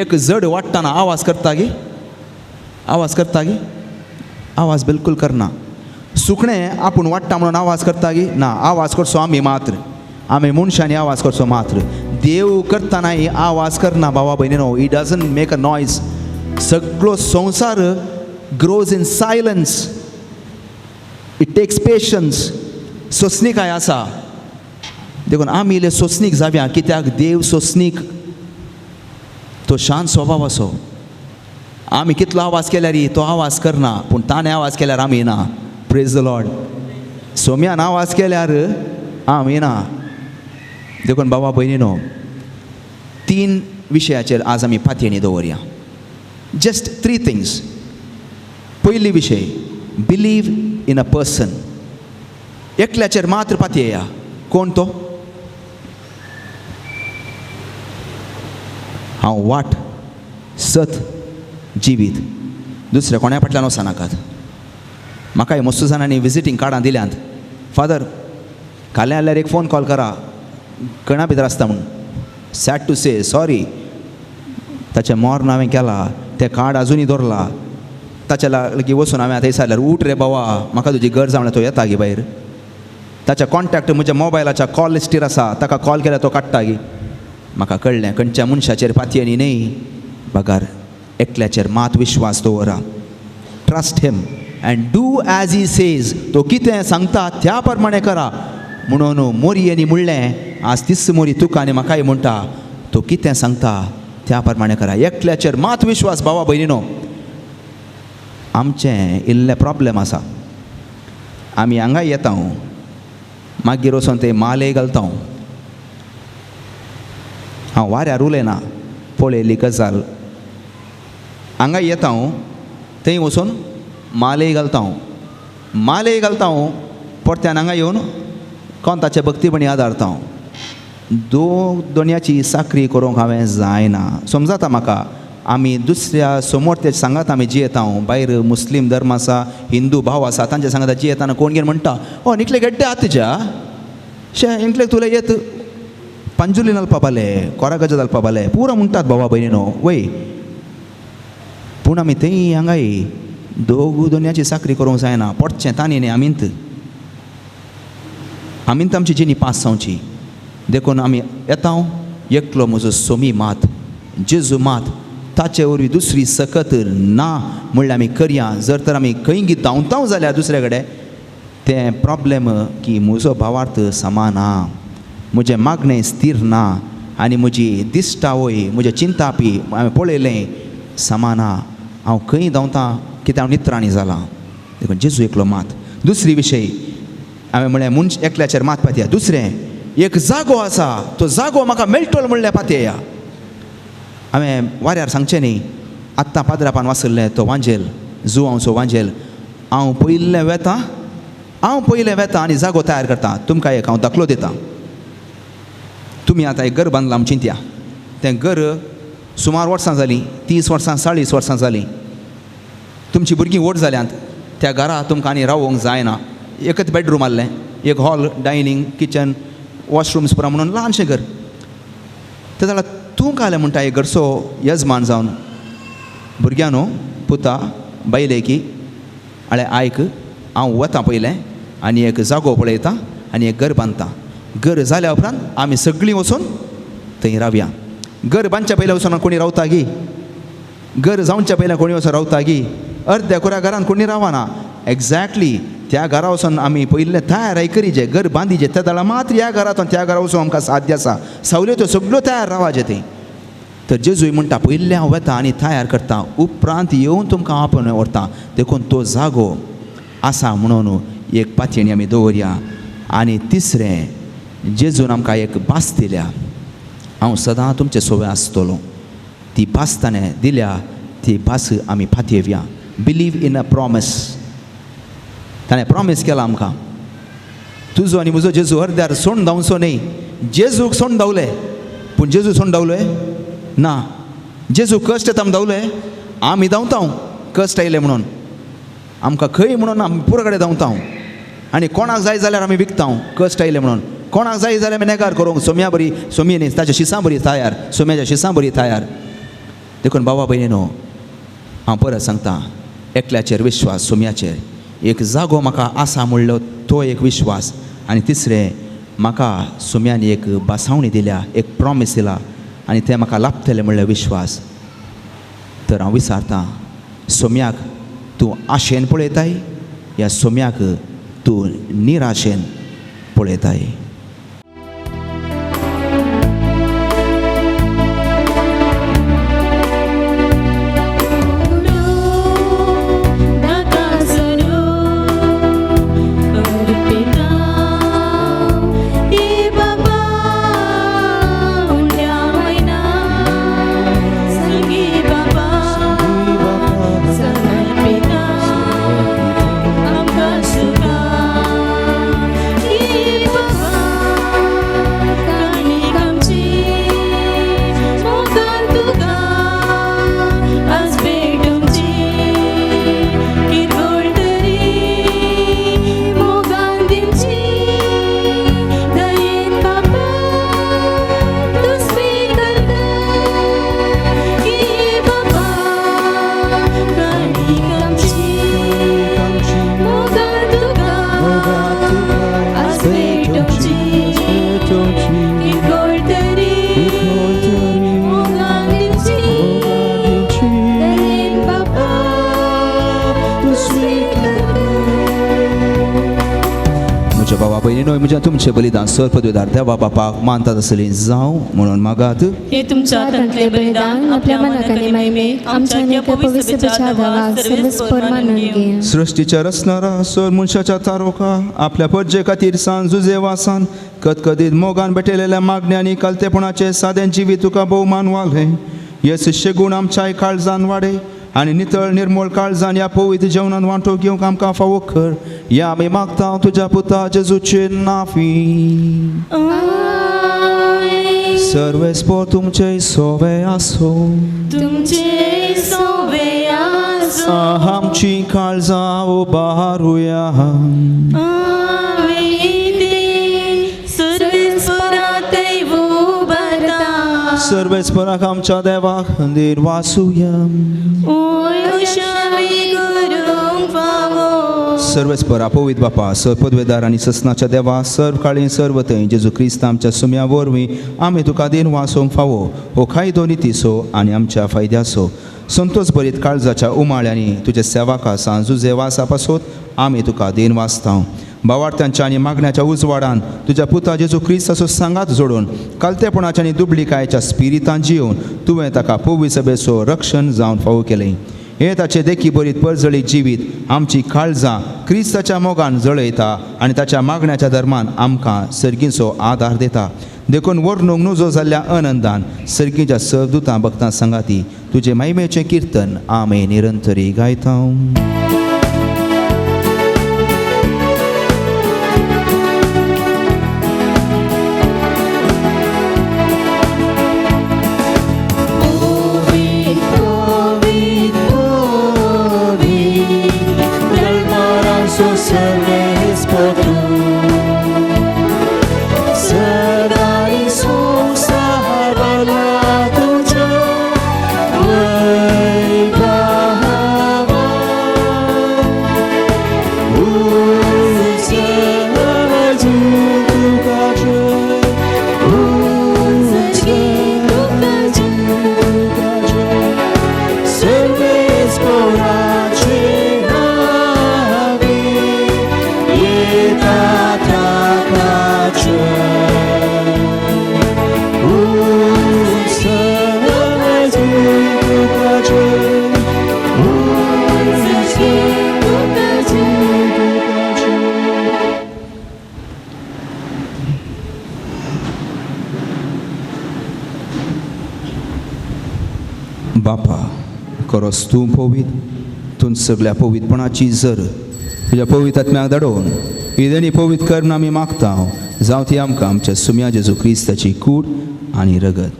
एक जड वाडटाना आवाज करता गे आवाज बिलकुल करना सुकणें आपूण वाडटा म्हणून आवाज करता गे ना आवाज करचो आमी मनशांनी आवाज करचो मात्र देव करतानाय आवाज करना भावा भयणीनो he doesn't make a noise सगळो संवसार grows in silence it takes patience सोंसणीकाय आसा देखून आमी इल्ले सोंसणीक जावया कित्याक देव सोंसणीक तो शांत स्वभाव असो आमी कितलो आवाज केल्यार तो आवाज करना पूण ताणें आवाज केल्यार आमी ना प्रेज द लॉर्ड सोम्यान आवाज केल्यार आमी ना देखून बाबा भयणीनो 3 विशयाचेर आज आमी पातयेणी दवरया जस्ट 3 थिंग्स पयली विशय बिलीव इन अ पर्सन एकल्याचेर मात्र पातयेया कोण तो हांव वाट सत जिवीत दुसऱ्या कोण्या फाटल्यान वचनाकात म्हाकाय मस्त जाणांनी विजिटींग कार्डां दिल्यांत फादर काले आल्यार एक फोन कॉल करा कणा भितर आसता म्हूण सॅड टू से सॉरी ताचें मोर्न हांवें केलां तें कार्ड आजुनी दवरला ताच्या लागीं वचून हांवें आतां विचारल्यार उठ रे बाबा म्हाका तुजी गरज म्हणल्यार तो येता गे भायर ताच्या कॉन्टॅक्ट म्हज्या मोबायलाच्या कॉल लिस्टीर आसा ताका कॉल केल्यार तो काडटा गे म्हाका कळ्ळें खंयच्या मनशाचेर पातयेनी न्ही बगार एकल्याचेर मात विश्वास दवरा trust him and do as he says तो कितें सांगता त्या प्रमाणे करा म्हणून मोरयेनी म्हणलें आज तिस मोरी तुका आनी म्हाकाय म्हणटा तो कितें सांगता त्या प्रमाणे करा एकल्याचेर मात विश्वास भावा भयणीनो आमचें इल्लें प्रॉब्लेम आसा आमी हांगा येता मागीर वचून ते माले घालता हांव वाऱ्यार उलयना पळयली गजाल हांगा येता थंय वचून माले घालता परत्यान हांगा येवन कोंताचे भक्तीपणी आदारता दोनयाची साखरी करूंक हांवें जायना समजता म्हाका आमी दुसऱ्या समोर ते सांगात आमी जियेता भायर मुस्लीम धर्म आसा हिंदू भाव आसा तांचे सांगात जियेताना कोण घेवन म्हणटा निकले गड्डे आत तुज्या शे इंकलेक तुला येत पंजुली घालपा बाले कोरागजा घालपा बाले पुरो म्हणटात भावा भयणीनो वय पूण आमी थंय हांगाय दोनयाची साखरी करूंक जायना पडचें तांणी न्ही आमींत आमची जिणी पास जावची देखून आमी येता एकलो म्हजो सोमी मात जेजू मात ताचे वरवीं दुसरी सकत ना म्हणल्यार आमी करया जर तर आमी खंय धांवता जाल्यार दुसरे कडेन तें प्रॉब्लेम की म्हजो भावार्थ समाना म्हजें मागणें स्थिर ना आनी म्हजी दिश्टावय म्हजें चिंतापी हांवें पळयलें समाना हांव खंय धांवतां कित्याक हांव नित्राणी जालां देखून जेजू एकलो मात. दुसरी विशय हांवें म्हळें मनश एकल्याचेर मात पातया. दुसरें एक जागो आसा तो जागो म्हाका मेळटलो म्हणल्यार पातयेया. हांवें वाऱ्यार सांगचें न्ही आत्तां पाद्रापान वाचल्लें तो वांजेल जुवांचो वांजेल हांव पयलें वेतां आनी जागो तयार करतां. तुमकां एक हांव दाखलो दितां. तुमी आतां एक घर बांदलां आमचें चिंत्या तें घर सुमार वर्सां जालीं 30 वर्सां 40 वर्सां जालीं. तुमचीं भुरगीं व्हड जाल्यांत त्या घरा तुमकां आनी रावोंक जायना. एकच बेडरूम आहलें एक हॉल डायनींग किचन वॉशरूम्स पुरो म्हणून ल्हानशें घर. तें जाल्यार तूं कालें म्हणटा एक घरचो यजमान जावन भुरग्यानो पुता बायलेकी आळे आयक हांव वतां पयलें आनी एक जागो पळयतां आनी एक घर बांदतां. घर जाल्या उपरांत आमी सगळीं वचून थंय रावया. घर बांदच्या पयलें वचून कोणी रावता गी घर जावच्या पयलें कोणी वचून रावता गी अर्द्या कोऱ्या घरान कोणी रावना. एक्झॅक्टली त्या घरा वचून आमी पयलें तयार करीचे घर बांदीचे त्या दळा मात्र ह्या घरांतून त्या घरा वचून आमकां साध्य आसा सवलत्यो सगळ्यो तयार रावाचे थंय. तर जेजूय म्हणटा पयलें हांव वेता आनी तयार करता उपरांत येवन तुमकां आपण व्हरता. देखून तो जागो आसा म्हणून एक पातयेणी आमी दवरया. आनी तिसरें जेजून आमकां एक भास दिल्या हांव सदां तुमचे सोबे आसतलो. ती भास ताणें दिल्या ती भास आमी फातयेवया. Believe in a promise. ताणें प्रॉमीस केला आमकां तुजो आनी म्हजो जेजू अर्द्यार सोंड धांवचो न्ही. जेजूक सोंड धांवले पूण जेजू सोंड धांवले ना. जेजू कश्ट येता धांवले आमी धांवता कश्ट आयले म्हणून आमकां खंय म्हणून आमी पुरो कडेन धांवता आनी कोणाक जाय जाल्यार आमी विकता कश्ट आयले म्हणून. कोणाक जाय जाल्यार आमी नेगार करूंक सोम्या बरी सोमी न्ही ताच्या शिसां बरी तयार सोम्याच्या शिसां बरी तयार. देखून बाबा भयणीनो हांव परत सांगता एकल्याचेर विश्वास सोम्याचेर. एक जागो म्हाका आसा म्हणलो तो एक विश्वास. आनी तिसरें म्हाका सोम्यानी एक बासावणी दिल्या एक प्रॉमीस दिला आनी तें म्हाका लाभतलें म्हणल्यार विश्वास. तर हांव विचारतां सोम्याक तूं आशेन पळयताय या सोम्याक तूं निराशेन पळयताय. बाबा भयणीनो म्हज्या तुमचें बलिदान सर पदवेदार देवा बापाक मानतात आसली जावं म्हणून मागात. हे तुमच्या हातांतलें बलिदान आपल्या मनाक आनी महिमेक आमच्या नित्य पवित्रतेच्या देवाक सर्वस्पर मानून घे. सृष्टीच्या रचणारा सर मनशाच्या तारोका आपल्या परजे खातीर सान जुजे वासान कदकदीत मोगान भेटलेल्या मागण्या आनी कलतेपणाचे सादें जिवीत तुका भोवमान वागले. हे शिश्य गुण आमच्या काळजान वाडे आनी नितळ निर्मळ काळजान ह्या पवित्र जेवणान वांटो घेवंक आमकां फावो कर. या आमी मागता तुज्या पुता जेजूचे नांवी. सर्वेस्पर तुमचे सोवे आसो तुमचे सोबे आसो आमची काळजां उबारुया. सर्वेस्पराक आमच्या देवाक देर वासुया. सर्वेस्पर पवित्र बापा सर पदवेदार आनी ससनाच्या देवा सर्व काळी सर्व थंय जेजू क्रिस्त आमच्या सुम्या वरवीं आमी तुका देन वासोवंक फावो हो खायदो नितीसो आनी आमच्या फायद्याचो. संतोष भरीत काळजाच्या उमाळ्यांनी तुजे सेवाका सांजुजे वासा पासोत आमी तुका देन वाचता. भावार्थ्यांच्या आनी मागण्याच्या उजवाडान तुज्या पुता जेजू क्रिस्ताचो सांगात जोडून कालतेपणाच्या आनी दुबळिकायेच्या स्पिरितान जिवन तुवें ताका पवित्र सभेचो रक्षण जावन फावो केलें. हे ताचे देखी बरीत परजळीत जिवीत आमची काळजां क्रिस्ताच्या मोगान जळयता आनी ताच्या मागण्याच्या धर्मान आमकां सर्गीचो आदार दिता. देखून वर्णूंक नुजो जाल्ल्या आनंदान सर्गीच्या सर्वदूतां भक्तां सांगाती तुजे महिमेचें कीर्तन आमे निरंतरी गायता. बापा, खरोच तूं पवित, तूं सगळ्या पवित्रपणाची जर तुज्या पवित्र आत्म्याक धाडोवन ही देणी पवित्र करन आमी मागता. जावं ती आमकां आमच्या सुम्या जेजू क्रिस्ताची कूड आनी रगत.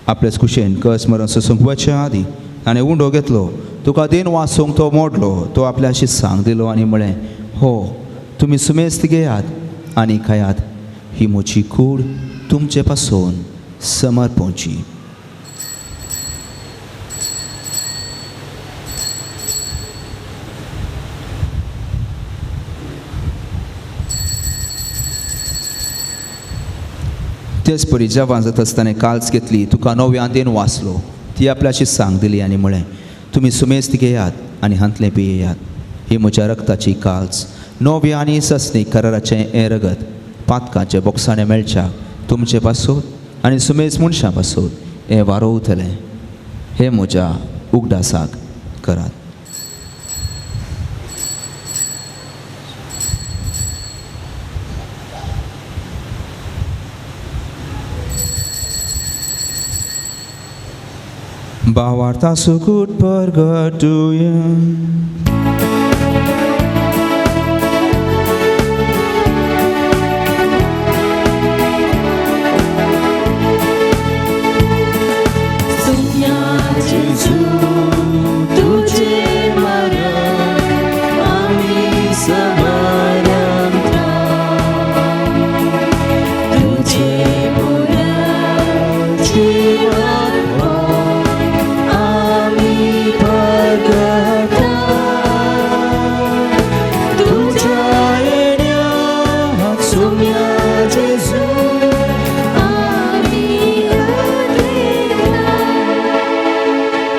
आपल्याच कुशेन कस मरण सोसूंक वच्या आदी ताणें उंडो घेतलो, तुका देन वाचूंक तो मोडलो, तो आपल्या शिस्सांक दिलो आनी म्हळें, हो तुमी सुमेस्त घेयात आनी खायात, ही म्हजी कूड तुमचे पासून समर्पोवची. तेच परी जेवण जाता आसतना काल्स घेतली, तुका नव्यान देन वाचलो, ती आपल्या शिस्सांक दिली आनी म्हळें, तुमी सुमेस्त घेयात आनी हांतलें पियेयात, ही म्हज्या रक्ताची काल्स नव्या आनी सस्नी कराराचें हें रगत पातकांच्या बोक्सांनी मेळच्याक तुमचे पासून आनी सुमेज मनशां पासून हें वारोवतलें. हे म्हज्या उगडासाक करात. Bawarta sukut pergeduyan. Sumya Jesu tujhe maram ami samaram tujhe pura jivan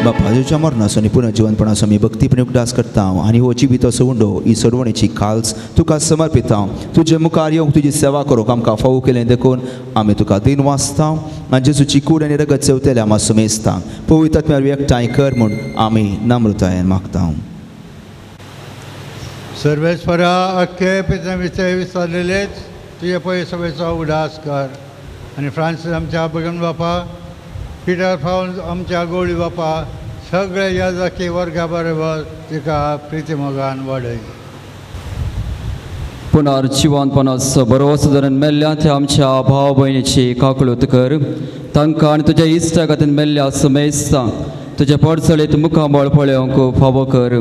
बापाच्या मरणाचो आनी पुनर्जीवनपणाचो आमी भक्तीपणे उगडास करता आनी हो जिविताचो उंडो ही सोडवणेची काल्स तुका समर्पिता. तुजे मुखार येवंक तुजी सेवा करूंक आमकां फावो केलें देखून आमी तुका दिन वाचता आनी जेजूची कूड आनी रगत चेवतले आमी सुमेजता. पवित्र आत्म्यार एकठांय कर म्हूण आमी नम्रतायेन मागता. सर्वेस्परा अख्खे पिता विशय विसरलेलेच तुझे पळय सभेचो उडास कर आनी फ्रांसीस आमच्या भगन बापा, पिटर फावन आमच्या गोळी बापा, सगळे याजकी वर्गा बरोबर तिका प्रिती मोगान वाडय. पुनर्जीवनपणाचो भरवसो धरून मेल्ल्या त्या आमच्या भाव भयणीची काकळूत कर. तांकां आनी तुज्या इश्टा खातीर मेल्ल्या सुमेस्ता तुज्या पडचळीत मुखाबळ पळोवंक फावो कर.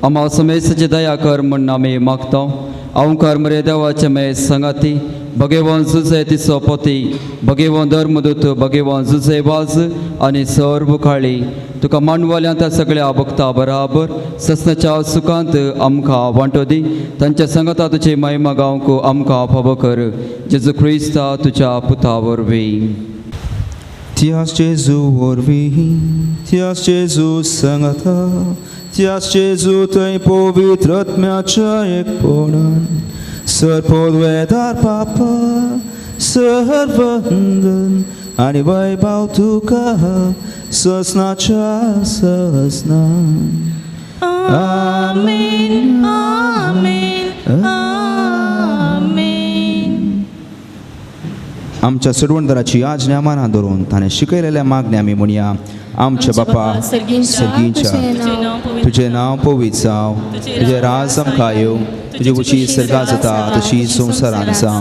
आम्हा सुमेस्ताची दया कर म्हूण आमी मागता. अवंकार मरे देवाचे मे संगाती, भगवान जुजे तिचो पती, भगवान धर्मदूत, भगवान जुजे वाज आनी सर्व काळी तुका मांडवाल्या त्या सगळ्या भक्ता बराबर ससनाच्या सुखांत आमकां वांटो दी. तांच्या संगता तुजी महिमा गावंक आमकां फावो कर. जेजू क्रिस्ता तुज्या पुता वरवीं. Tias Jesu वरवीं, Tias Jesu संगता, Tias Jesu थंय पवित्र आत्म्याच्या एकपणान सरपोदवेदार पाप सर्वंदन आणि वैभव तुका ससनाच्या ससना. आमेन आमेन आमेन. आमच्या सोडवणदाराची आज्ञा मनात धरून ताणें शिकयलेल्या मागण्या आमी म्हणया. आमचे बापा सर्गींच्या तुझे नांव पवित्र जाव, तुझे राज आमकां येवं, तुजी उची सर्गा जाता तशी संवसारांत आसा.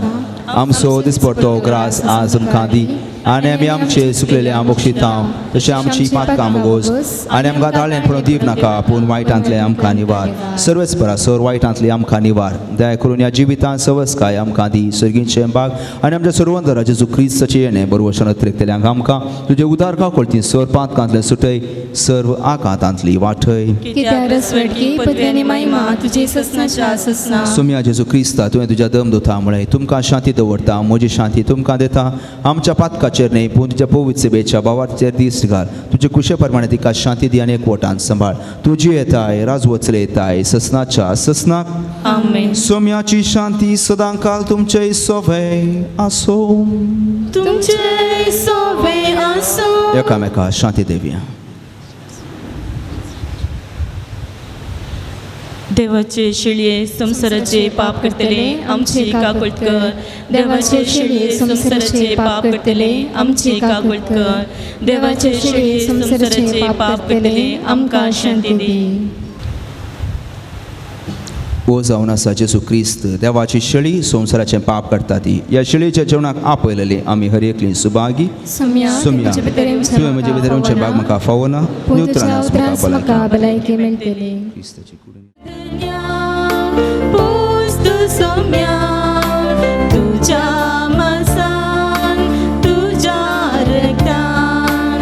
आमचो दिसपडटो ग्रास आज आमकां दी आनी आमी आमचे सुकलेले आमोक्षितांव तशें आमची पातकां मोगोज आनी आमकां दाळ्यान पडून दिवं नाका पूण वायटांतले आमकां निवार. सर्वेच परसोर वायटांतली आमकां निवार. दया करून ह्या जिवितांत सवस्काय आमकां दी. सर्गींचे बाग आनी आमच्या सर्वंतरा जेजू क्रिस्ताचे येणें बरो वचन अतिरिक्तल्यांक आमकां तुजे उदार काकोळती सर पातकांतले सुटय सर्व आकांतांतली वाटय. सुम्या जेजू क्रिस्ता तुवें तुज्या दमदुता मुळे तुमकां शांती दवरता. म्हजी शांती तुमकां दिता. आमच्या पातकाचेर न्ही पूण तुज्या पवित्र सेवेच्या भावाचेर दीस घाल. तुजे कुशे प्रमाणे तिका शांती दी आनी एकवटान सांबाळ. तुजी येताय राजवचले येताय ससनाच्या ससनाक. आमेन. सोम्याची शांती सदां काल तुमचे सोवे आसो. तुमचे सोबे आसो. एकामेका शांती देवया. देवाचे शिळये संसाराचे पाप करतले आमचे काकुळकर. देवाचे शिळये संसाराचे पाप करतले आमचे काकुळकर. देवाचे शिळये संसाराचे पाप करतले आमकां शांती दी. ओ जावन आसा जेजू क्रिस्त देवाची शेळी संवसाराचें पाप करता ती. ह्या शेळयेच्या जेवणाक आपयलेली आमी हर एकली सुभागी. सुम्या तुवें म्हजे भितर आमचे भाग म्हाका फावना. म्हाका भलायकी मेळटली. क्रिस्ताची कुडीन पोस्तु सोम्या तुझ्या मसान तुझ्या रक्तान.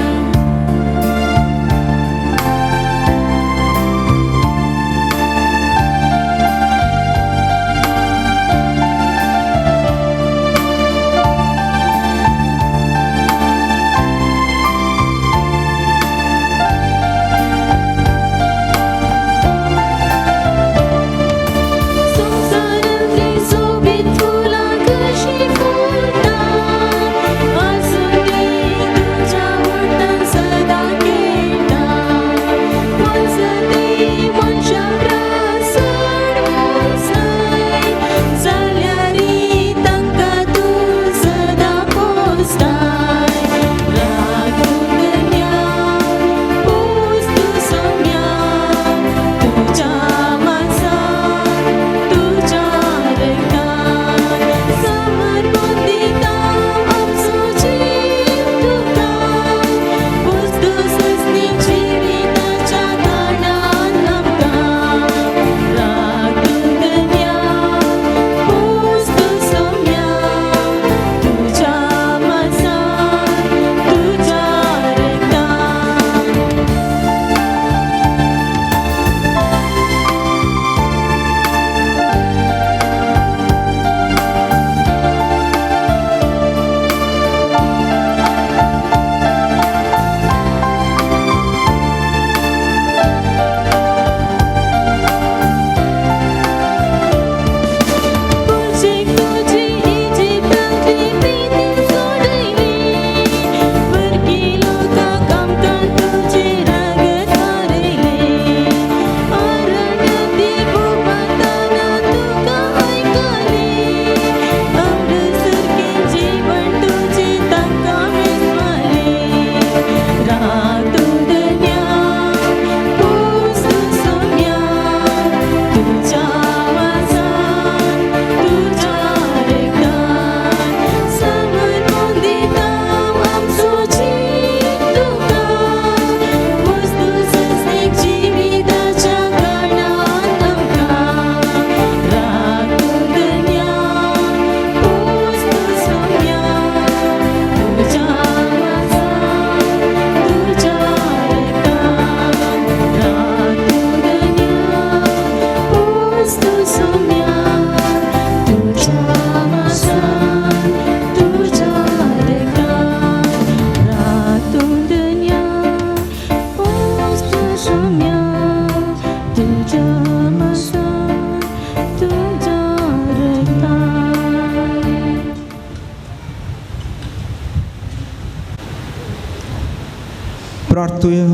प्रार्थूया.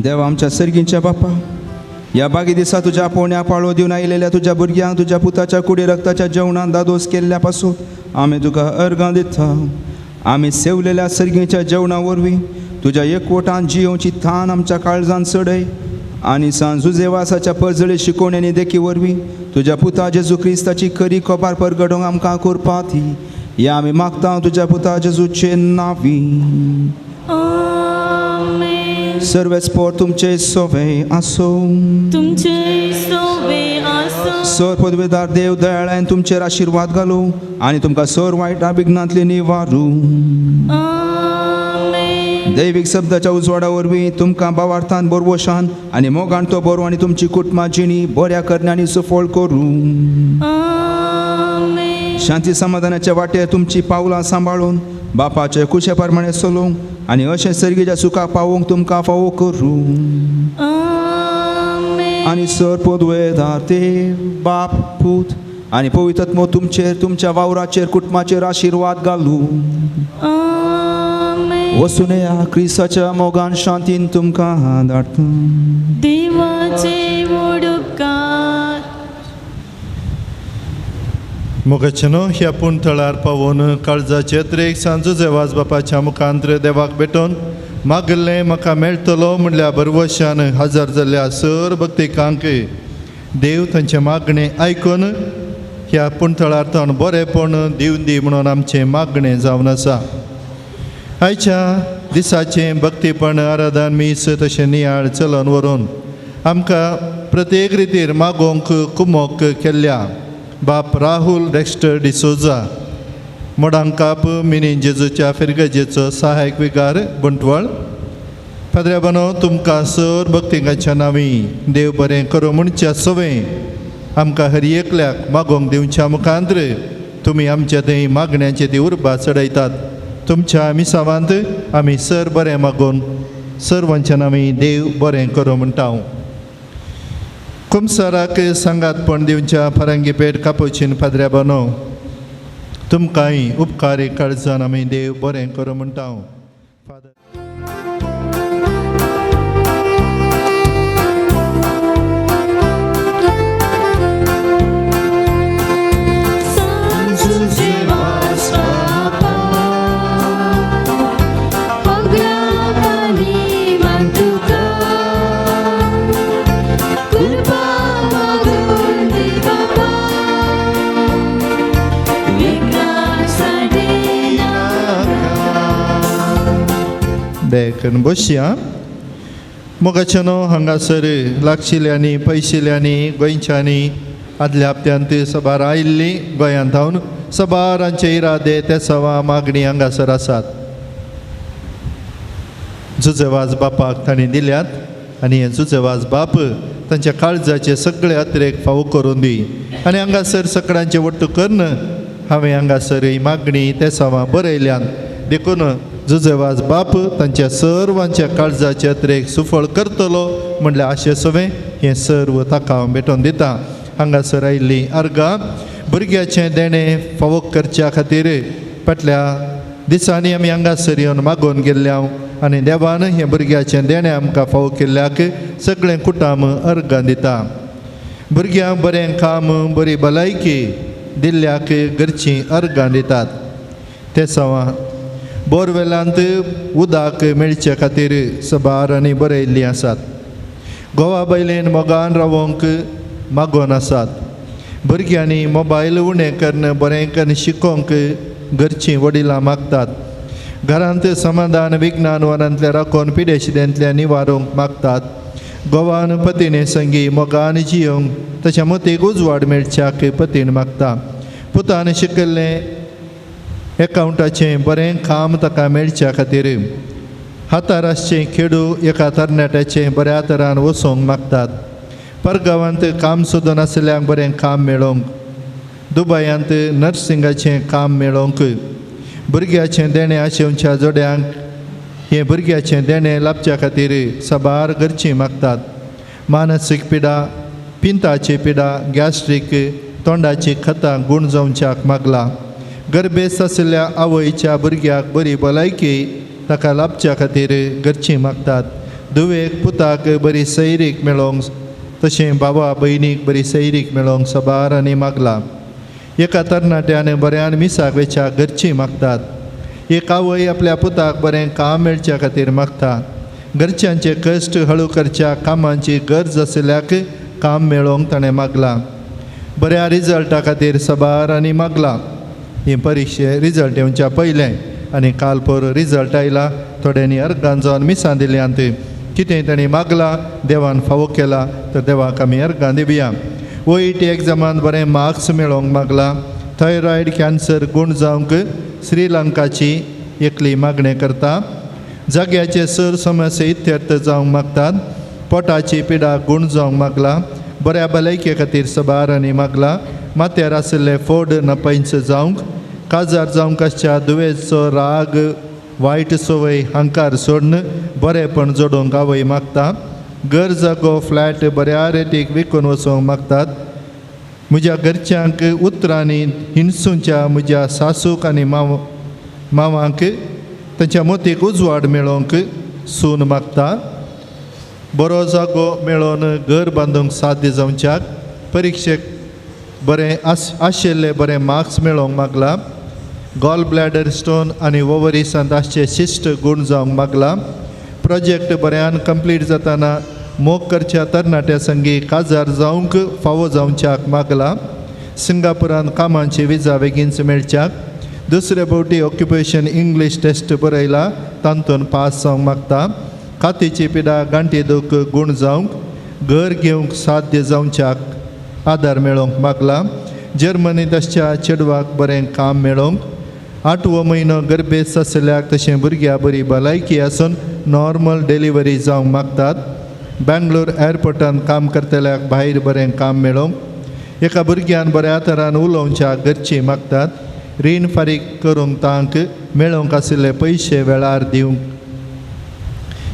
देवा आमच्या सर्गींच्या बापा, या बागी दिसा तुझ्या पोण्या पाळो दिवन आयलेल्या तुझ्या भुरग्यांक तुझ्या पुताच्या कुडी रक्ताच्या जेवणान दादोस केल्ल्या पासून आमी तुका अर्गां दिता. आमी सेवलेल्या सर्गीच्या जेवणा वरवीं तुज्या एकवटान जियोवची थान आमच्या काळजान चडय आनी सांजुजेवासाच्या पळजळी शिकोवण्यांनी देखी वरवीं तुज्या पुता जेजू क्रिस्ताची खरी खोबार परगडोवंक आमकां करपा ती. हे आमी मागता तुज्या पुता जेजूचे नांवी. सर्वेस्पोर तुमचे सोवे आसो. तुमचे सोवे आसो. सर पदवेदार देव दयाळान तुमचेर आशिर्वाद घालूं आनी तुमकां सर वायटा विघ्नांतली निवारूं. दैवीक शब्दाच्या उजवाडा वरवीं तुमकां भावार्थान बोरवोशान आनी मोगान तो बरो आनी तुमची कुटुंबां जिणी बऱ्या करण्यांनी सफळ करूं. शांती समाधानाच्या वाटेर तुमची पावलां सांबाळून बापाचे कुशे प्रमाणे चलोवंक आनी अशें सर्गीच्या सुखाक पावोवंक तुमकां फावो करूं. आनी सर पदवेदार देव बाप पूत आनी पवित्र आत्मो तुमचेर तुमच्या वावराचेर कुटुंबाचेर आशिर्वाद घालूं. वचून या क्रिस्ताच्या मोगान शांतीन तुमकां धाडटा. देवाचे उपकार. मोगाचेनो ह्या पुंथळार पावोन काळजाचे त्रेक सांजो जेवाज बापाच्या मुखांत्र देवाक भेटोवन मागल्लें म्हाका मेळटलो म्हणल्या बरवशान हजर जाल्ल्या सर भक्तिकांक देव तांचे मागणें आयकून ह्या पुंथळार तण बरेपण दिवन दी म्हणून आमचें मागणें जावन आसा. आयच्या दिसाचें भक्तीपण आराधन मीस तशें नियाळ चलून व्हरून आमकां प्रत्येक रितीर मागोवंक कुमोक केल्ल्या बाप राहुल डेक्स्टर डिसोजा मोडांकाप मिनी जेजूच्या फिरगजेचो सहायक विकार बुंटवळ पाद्र्या बनो तुमकां सर भक्तिकांच्या नांवी देव बरें करूं म्हणच्या सवें आमकां हर एकल्याक मागोवंक दिवच्या मुखांत्र तुमी आमच्या थंय मागण्यांचे ती उर्बा चडयतात. तुमच्या मिसावांत आमी सर बरें मागून सर्वांच्या नांवी देव बरें करूं म्हणटा. कुमसाराक सांगातपण दिवच्या फरांगी पेट कापुचीन पाद्र्या बनो तुमकांय उपकारी काळजान आमी देव बरें करूं म्हणटा. देखून बसया. मोगाचेनो हांगासर लागशिल्ल्यांनी पयशिल्ल्यांनी गोंयच्यांनी आदल्या हप्त्यांत सभार आयिल्ली गोंयांत धांवन सभारांचे इरादे ते सवा मागणी हांगासर आसात. जुजेवाज बापाक तांणी दिल्यात आनी हे जुजेवाज बाप तांच्या काळजाचे सगळे अतिरेक फावो करून दी आनी हांगासर सकडांचे वट्ट करून हांवें हांगासर ही मागणी ते सवा बरयल्यान देखून जुजेवाज बाप तांच्या सर्वांच्या काळजाचे अतिरेक सुफळ करतलो म्हणल्यार आशे सवें हें सर्व ताका हांव भेटोवन दिता. हांगासर आयिल्ली अर्गां भुरग्याचें देणें फावो करच्या खातीर फाटल्या दिसांनी आमी हांगासर येवन मागोवन गेल्ल्या आनी देवान हें भुरग्याचें देणें आमकां फावो केल्ल्याक सगळें कुटुंब अर्गां दिता. भुरग्यांक बरें काम बरी भलायकी दिल्ल्याक घरचीं अर्गां दितात. ते सवा बोरवेलांत उदक मेळचे खातीर सभारांनी बरयल्लीं आसात. गोवा बैलेन मोगान रावोंक मागोवन आसात. भुरग्यांनी मोबायल उणें करून बरें करून शिकोवंक घरचीं वडिलां मागतात. घरांत समाधान विज्ञान वरांतले राखून पिडेशिदेंतल्यान निवारूंक मागतात. गोवान पतीने संगी मोगान जियोंक तशें मतीक उजवाड मेळच्याक पतीन मागता. पुतान शिकल्लें एकावंटाचें बरें काम ताका मेळच्या खातीर हातारासचें खेडू एका तरणाट्याचें बऱ्या तरान वचोंक मागतात. परगांवांत काम सुद्दां नासल्यांक बरें काम मेळोवंक, दुबयांत नर्सिंगाचें काम मेळोवंक, भुरग्याचें देणें आशेवच्या जोड्यांक हें भुरग्याचें देणें लाभच्या खातीर सबार घरचीं मागतात. मानसीक पिडा, पिंताची पिडा, गॅस्ट्रीक, तोंडाची खतां गूण जावच्याक मागला. गर्भेस्त आशिल्ल्या आवयच्या भुरग्याक बरी भलायकी ताका लाभच्या खातीर घरचीं मागतात. धुवेक पुताक बरी सैरीक मेळोंक तशें भावा भयणीक बरी सैरीक मेळोंक सबारांनी मागला. एका तरणाट्यान बऱ्यान मिसाक वेच्याक घरचीं मागतात. एक आवय आपल्या पुताक बरें काम मेळच्या खातीर मागता. घरच्यांचे कश्ट हळू करच्या कामांची गरज आशिल्ल्याक काम मेळोंक ताणें मागला. बऱ्या रिजल्टा खातीर सबारांनी मागला. ही परिक्षे रिजल्ट येवच्या पयलें आनी काल पर रिजल्ट आयला. थोड्यांनी अर्गान जावन मिसां दिल्यांत. कितें ताणें मागला देवान फावो केला तर देवाक आमी अर्गां दिवया. OET एग्जामांत बरें मार्क्स मेळोंक मागला. थायरॉयड कॅन्सर गूण जावंक श्रीलंकाची एकली मागणी करता. जाग्याचे सर समस्या इत्यर्थ जावंक मागतात. पोटाची पिडा गूण जावंक मागला. बऱ्या भलायके खातीर सबारांनी मागला. माथ्यार आशिल्ले फोड नपैंच जावंक, काजार जावंक आसच्या दुयेंचो राग, वायट संवय हांकार सोडून बरेपण जोडूंक आवय मागता. घर जागो फ्लॅट बऱ्या रेटीक विकून वचोंक मागतात. म्हज्या घरच्यांक उतरांनी हिणसूच्या म्हज्या सासूक आनी मांवांक तांच्या मोतीक उजवाड मेळोंक सून मागता. बरो जागो मेळोन घर बांदूंक साध्य जावच्याक परिक्षेक बरें आशिल्ले बरें मार्क्स मेळोंक मागला. गॉल ब्लॅडर स्टोन आनी ओवरीसांत आसचे शिश्ट गूण जावंक मागला. प्रोजेक्ट बऱ्यान कंप्लीट जाताना मोग करच्या तरणाट्या संगी काजार जावंक फावो जावच्याक मागला. सिंगापुरांत कामांची विजा बेगीनच मेळच्याक. दुसरे फावटी ऑक्युपेशन इंग्लीश टेस्ट बरयला तातूंत पास जावंक मागता. कातीची पिडा गांठी दूख गूण जावंक घर घेवंक साध्य जावच्याक आदार मेळोंक मागला. जर्मनींत आसच्या चेडवाक बरें काम मेळोंक. 8वो म्हयनो गर्भेस्त आशिल्ल्याक तशें भुरग्यां बरी भलायकी आसून नॉर्मल डिलिव्हरी जावंक मागतात. बँगलोर एअरपोर्टान काम करतल्याक भायर बरें काम मेळोंक. एका भुरग्यान बऱ्या तरान उलोवच्या घरचीं मागतात. रीण फारीक करूंक तांक मेळोंक आशिल्ले पयशे वेळार दिवंक.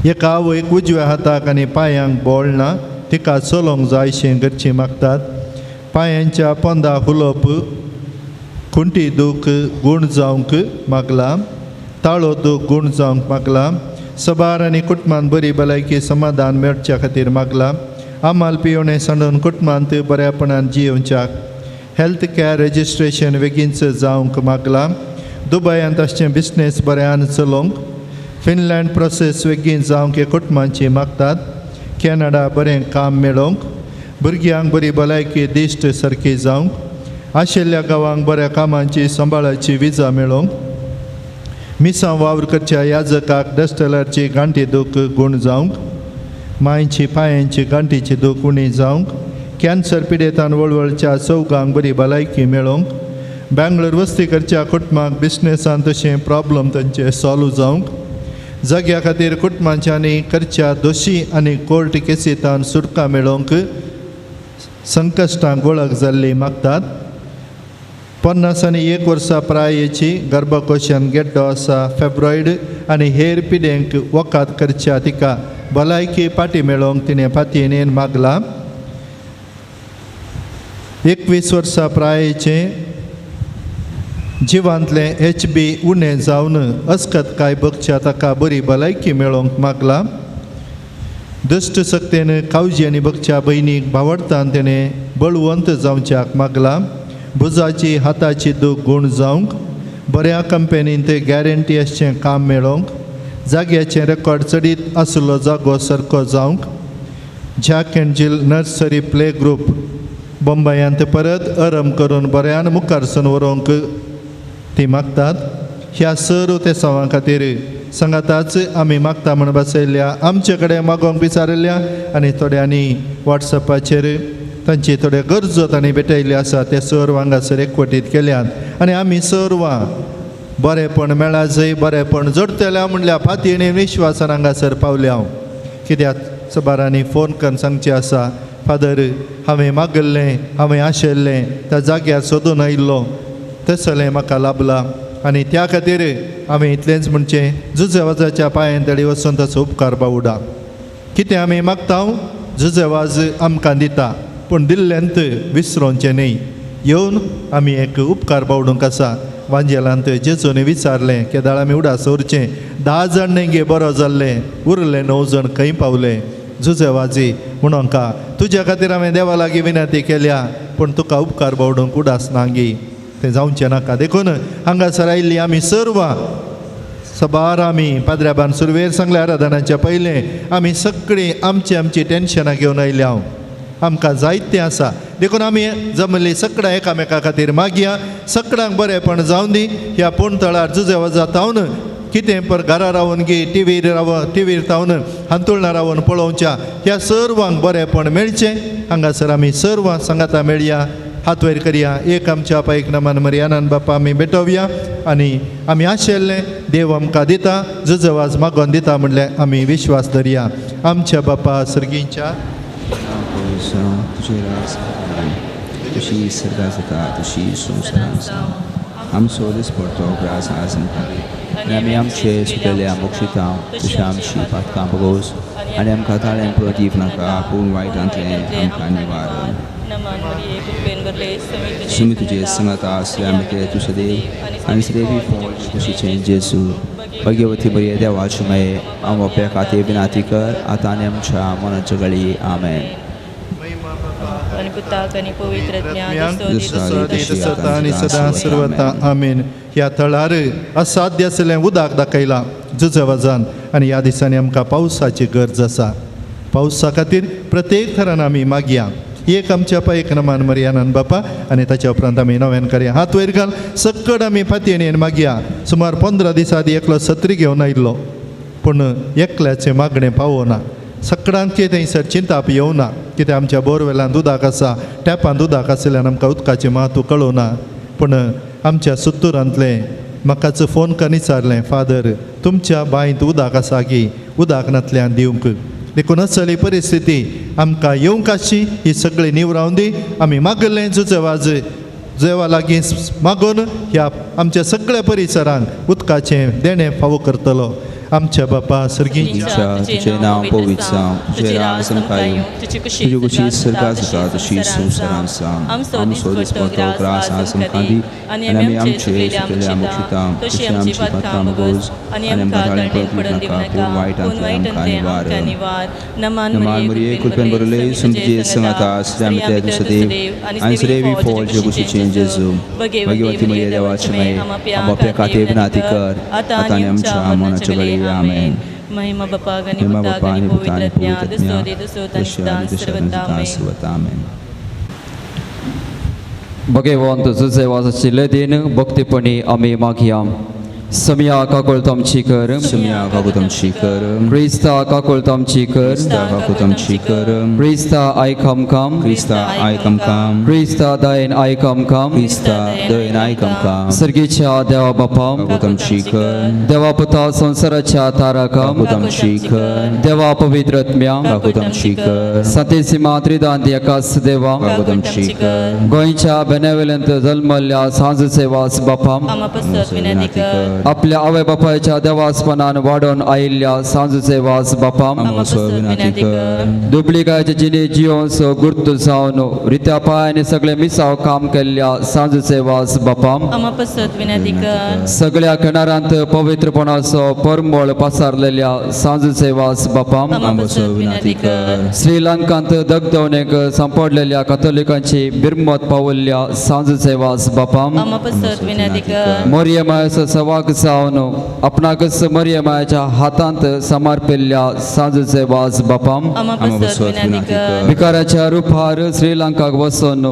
एका आवयक उजव्या हाताक आनी पांयांक बोळ ना, तिका चलोवंक जायशें घरचीं मागतात. पांयांच्या पोंदाक उलोवप खुंटी दूख गूण जावंक मागला. ताळो दूख गूण जावंक मागला. सबार आनी कुटुंबांत बरी भलायकी समाधान मेळच्या खातीर मागला. आमाल पियोणें सांडून कुटुंबांत बऱ्यापणान जियोवच्याक हेल्थ कॅर रजिस्ट्रेशन बेगीनच जावंक मागला. दुबयांत आसचें बिझनेस बऱ्यान चलोवंक. फिनलँड प्रोसेस बेगीन जावंक हे कुटुंबांची मागतात. कॅनडा बरें काम मेळोवंक. भुरग्यांक बरी भलायकी दिश्ट सारकी जावंक. आशिल्ल्या गांवांक बऱ्या कामांची सांबाळाची विजा मेळोवंक. मिसां वावर करच्या याजकाक डस्टलरची गांठी दूख गूण जावंक. मांयची पांयांची गांठीची दूख उणी जावंक. कॅन्सर पिडेतान वळवळच्या चौगांक बरी भलायकी मेळोवंक. बँगलोर वस्ती करच्या कुटुंबाक बिझनेसांत तशें प्रॉब्लम तांचे सॉल्व जावंक. जाग्या खातीर कुटुंबांच्यांनी करच्या दोशी आनी कोर्ट केसींतान सुटका मेळोवंक संकश्टांक वळख जाल्ली मागतात. 50 आनी 1 वर्सां प्रायेची गर्भकोशान गेड्डो आसा. फेब्रॉयड आनी हेर पिडेंक वखाद करच्या तिका भलायकी पाटी मेळोवंक तिणें फातीयेन मागला. 21 वर्सां प्रायेचे जिवांतलें HB उणें जावन अस्कतकाय बगच्या ताका बरी भलायकी मेळोवंक मागला. दुश्ट सक्तेन कावजी आनी बगच्या भयणीक भावडतान तिणें बळवंत जावच्याक मागला. भुजाची हाताची दूख गूण जावंक. बऱ्या कंपनींत गॅरंटी आसचें काम मेळोवंक. जाग्याचें रेकॉर्ड चडीत आसलो जागो सारको जावंक. Jack and Jill nursery play group बंबयांत परत आरंभ करून बऱ्यान मुखारसून व्हरूंक ती मागतात. ह्या सर्व तेसावां खातीर सांगाताच आमी मागता म्हण बसयल्या. आमचे कडेन मागोंक विचारिल्ल्या आनी थोड्यांनी वॉट्सॅपाचेर तांची थोड्यो गरजो तांणी भेटयल्यो आसा. ते सर्व हांगासर एकवटीत केल्यात आनी आमी सर्वां बरेपण मेळा जंय बरेपण जोडतल्या म्हणल्या फातीयेन विश्वासान हांगासर पावल्या हांव. कित्याक सबारांनी फोन करून सांगचें आसा, फादर हांवें मागल्लें हांवें आशिल्लें त्या जाग्यार सोदून आयिल्लो तसलें म्हाका लाभलां आनी त्या खातीर हांवें इतलेंच म्हणचें जुजेवाजाच्या पांयां तळी वचून ताचो उपकार बावडा. कितें आमी मागता जुजेवाज आमकां दिता पूण दिल्ल्यांत विसरोवचें न्ही. येवन आमी एक उपकार बावडूंक आसा. वांजेलांत जेजून विचारलें केदाळ आमी उडास उरचें 10 जाण नेंगे बरो जाल्लें उरले 9 जाण खंय पावले जुजेवाजी म्हणून तुज्या खातीर हांवें देवा लागीं विनंती केल्या पूण तुका उपकार बावडूंक उडास नांगी तें जावचें नाका देखून हांगासर आयिल्लीं आमी सर्वां सबार आमी पाद्र्याबान सुरवेर सांगल्या आराधनाच्या पयलें आमी सगळीं आमची टेन्शनां घेवन आयल्या आमकां जायतें आसा देखून आमी जमली सगळ्या एकामेका खातीर मागया सगळ्यांक बरेंपण जावन दी ह्या पोंतळार जुजेवाजा तावन कितें पर घरा रावन गी टीव्हीर तावन हांतुळना रावन पळोवच्या ह्या सर्वांक बरेंपण मेळचें हांगासर आमी सर्वां सांगाता मेळया हात वयर करया एक आमच्या पायक नमान मरियानान बापा आमी भेटोवया आनी आमी आशेल्लें देव आमकां दिता जुजवाज मागोन दिता म्हणलें आमी विश्वास धरया आमच्या बापा सर्गींच्या तुझी सर्गासता तुझी संसारांसा आमचो दिसपडटो ग्रास आनी आमी आमचे सुटल्या मोक्षिता तशें आमची पातकां बगोस आनी आमकां ताळें प्रदीप नाका पूण वायटांतलें आमकां निवारण सुमी तुजे संगत आसले आमी ते तुझे देव आनी सदैवी फौज खुशीचें जेजू भगवती बरी देवाची माये आम आपल्या खातीर विनाती कर आतां आनी आमच्या मनाच्या घडी आमेन आणि पुताक आणि पवित्र आनी सदां सर्वता आमीन ह्या थळार असाध्य आसलें उदक दाखयलां जुजवाजान आनी ह्या दिसांनी आमकां पावसाची गरज आसा पावसा खातीर प्रत्येक थरान आमी मागया एक आमच्या पायक नमान मरियानान बापा आनी ताच्या उपरांत आमी नव्यान करया हात वयर घाल सकड आमी फातयेन मागया सुमार 15 दिसां आदी एकलो सत्री घेवन आयिल्लो पूण एकल्याचें मागणें पावोना सगळ्यांचे थंयसर चिंताप येवना कित्याक आमच्या बोरवेलांत उदक आसा टॅपांत उदक आसल्यान आमकां उदकाचें म्हत्व कळोना पूण आमच्या सुत्तुरांतले म्हाकाच फोन करून विचारलें फादर तुमच्या बांयत उदक आसा की उदक नातल्यान दिवंक देखून असली परिस्थिती आमकां येवंक आसची ही सगळी निवरावन दी आमी मागलें जुजेवाज देवा लागीं मागून ह्या आमच्या सगळ्या परिसरांक उदकाचें देणें फावो करतलो आमच्या बापा सर्गींच्या तुझे नाव पवित्र जावं तुझे राज आमकां तुजी कुशी सर्गास आसा तशी संवसारांत आसा आमचो दिसपडटो ग्रास आमकां दी आनी आमी आमचे सुटल्या मोक्षिता तशी आमची पातकां बगोस आनी आमकां ताळें पडूंक नाका पूण वायटांतल्यान आमकां निवार नमान मरिये कृपेन बरले तुमचे संगत आसले आमी ते तुझे देव आनी सदैवी फौज कुशीचें जेजू भगवती मरिया देवाची माये आम आपल्या खातीर विनाती कर आतां आनी आमच्या मनाच्या घडी आमेन महिमा बापा गणी पुता गणी पवित्रज्ञा दसोदे दसोतान सर्वता आमेन भगवंत जुजेवाजाची लदीन भक्तीपणी आमी मागया समया काकोळ तामची कर समया काकू तामची कर क्रिस्ता काकोळ तामची कर क्रिस्ता काकू तामची कर क्रिस्ता आयकम काम क्रिस्ता आयकम काम क्रिस्ता दयेन आयकम काम क्रिस्ता दयेन आयकम काम सर्गीच्या देवा बापा काकू तामची कर देवा पुता संसाराच्या तारका काकू तामची कर देवा पवित्रत्म्या काकू तामची कर सतीसिमा त्रिदांत एकाच देवा काकू तामची कर गोंयच्या बेनेवलेंत जल्मल्ल्या सांज सेवास बापा आमा पसत विनंती कर आपल्या आवय बापायच्या देवासपणान वाडोवन आयिल्ल्या सांज सेवास बापा आमा पसत विनंती कर दुबळीकायच्या जिणे जियोस गुर्त जावन रित्या पायाने सगळे मिसाव काम केल्ल्या सांज सेवास बापा आमा पसत विनंती कर सगळ्या किनारांत पवित्रपणाचो परमळ पसारलेल्या सांज सेवास बापा आमा पसत विनंती कर श्रीलंकांत दगदवणेक सांपडलेल्या कथोलिकांची बिरमत पावल्ल्या सांज सेवास बापा आमा पसत विनंती कर मोर्यमायस सवाक जावन आपणाकच मरियमाच्या हातांत समर्पिल्ल्या सांज सेवास बापा आमा पसत विनंती कर भिकाराच्या रुपार श्रीलंकाक वचून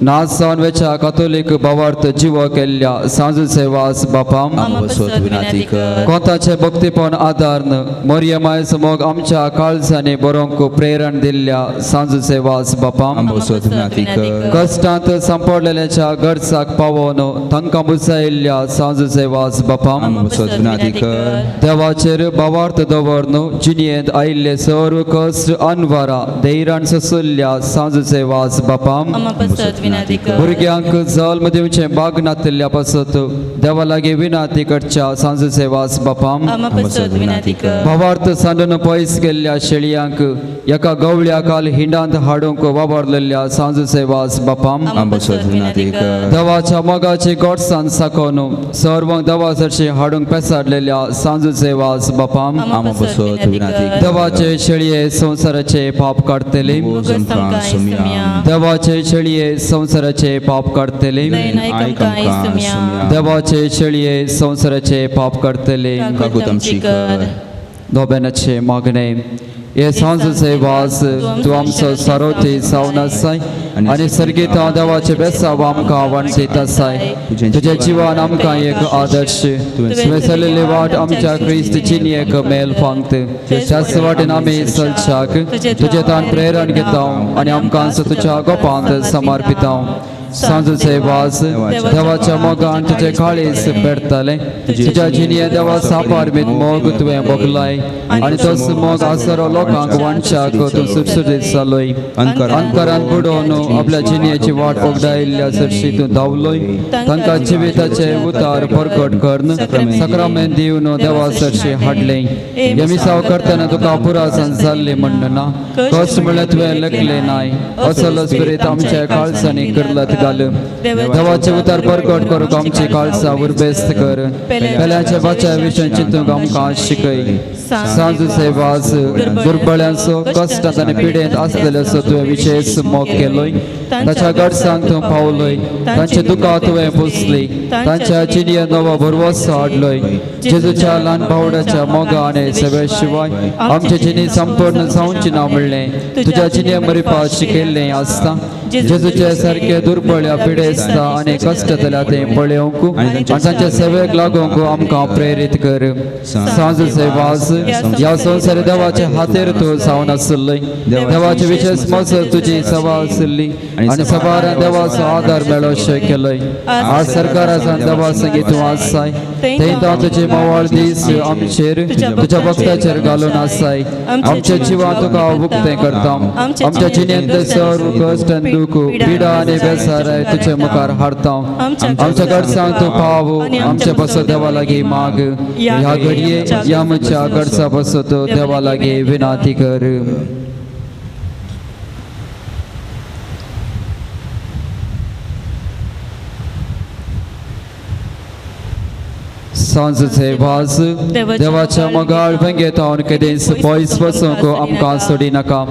नाच वेच्या कथोलिक भावार्थ जीव केल्ल्या सांज सेवास बापा आमा पसत विनंती कर कोताचे भक्तीपण आदारन मोर्यमाय समोग आमच्या काळजांनी बरोंक प्रेरण दिल्ल्या सांज सेवास बापा विनंती कर कष्टांत संपडलेल्याच्या गरजाक पावोन तांकां मुसायल्ल्या सांज सेवास बापा विनंती कर देवाचेर भावार्थ दवरन जिणेंत आयिल्ले सर्व कश्ट अनवरा धैर्यान ससुल्ल्या सांज सेवास बापा आमा पसत विनंती कर भुरग्यांक जल्म दिवचे बाग नातिल्ल्या पासत देवा लागीं विनंती करच्या सांज सेवास बापा आमा पसत विनंती कर भावार्थ सांडून पयस गेल्ल्या शेळयांक एका गवळ्या काल हिंडांत हाडूंक वावरलेल्या सांज सेवास बापाम आंबो सद विनाती कर देवाच्या मोगाची गोडसाण साकोन सर्वांक देवाचेर हाडूंक पेसाडलेल्या सांज सेवास बापाम आंबो सद विनाती कर देवाचे शेळये संसाराचे पाप काढतले आमकां सुम्या देवाचे शेळये संसाराचे पाप काढतले देवाचे शेळये संसाराचे पाप काढतले काकूत आमची कर दोबेनाचे मागणे हे सांज सेवास तू आमचो सारोथी सावन आसाय आनी सर्गीत देवाचे बेसाव आमकां वाणसीत आसाय तुझे जिवान आमकां एक आदर्श तुवें चलिल्ली वाट आमच्या क्रिस्तीची एक मेल फांगत त्याच वाटेन आमी चलशाक तुजे तान प्रेरण घेता आनी आमकां तुज्या गोपांत समर्पिता सांज सेवास देवाच्या मोगान तुझे काळीस पेडतले तुझ्या जिनिये देवा सापारमीत मोग तुवें भोगलाय आनी तोच मोग आसरो लोकांक वाणशाक तूं सुटसुटीत चलय अंतरान बुडोवन आपल्या जिनियेची वाट ओगडायिल्ल्या चडशी तूं धांवलोय तांकां जिविताचे उतार परगट करन सक्रामेंत दिवन देवा चडशी हाडले हे मिसाव करतना तुका पुरासन जाल्ली म्हणना कस म्हणल्यार तुवें लेखले नाय असलो स्पिरीत आमच्या काळजांनी करलत घाल देवाचे उतार परगट करूंक आमची काळजा उर्बेस्त कर पेल्याच्या बाच्या विशयी चिंतूंक आमकां शिकय सांज सेवास दुर्बळ्यांचो कश्टांत आनी पिडेंत आसलेल्यांचो तुवें विशेष मोग केलोय ताच्या गडसांक तूं पावलोय तांचे दुकां तुवें पुसली तांच्या जिनिये नवो भरवोस हाडलोय जेजूच्या ल्हान भावड्याच्या मोगा आनी सेवे शिवाय आमचे जिनी संपूर्ण जावची ना म्हणलें तुज्या जिनिये मरिपा शिकयल्लें आसता जेजूचे सारखे दुर्बळ्या पिडेस्ता आनी कश्ट जाल्या तें पळोवंक आनी तांच्या सेवेक लागूंक आमकां प्रेरीत कर सांज सेवास ह्या संवसारी देवाच्या हातेर तूं जावन आसलय देवाची विशेष मजत तुजी सभा आसली आनी सभारान देवाचो आदार मेळोशे केलोय आज सरकारासान देवा संगी तूं आसाय थंय तुजे मोवाळ दीस आमचेर तुज्या भक्ताचेर घालून आसाय आमच्या जिवान तुका उक्तें करता आमच्या जिणेंत सर्व कश्ट आनी दूख पिडा आनी बेसाराय तुजे मुखार हाडता आमच्या गडसांक तूं पाव आमचे बसो देवा लागीं माग ह्या घडये ह्या आमच्या गडसा बसो तूं देवा लागीं विनाती कर सांज सेवास देवाच्या मोगाळ भंगेतावन केदेंस पयस वचूंक आमकां सोडी नाका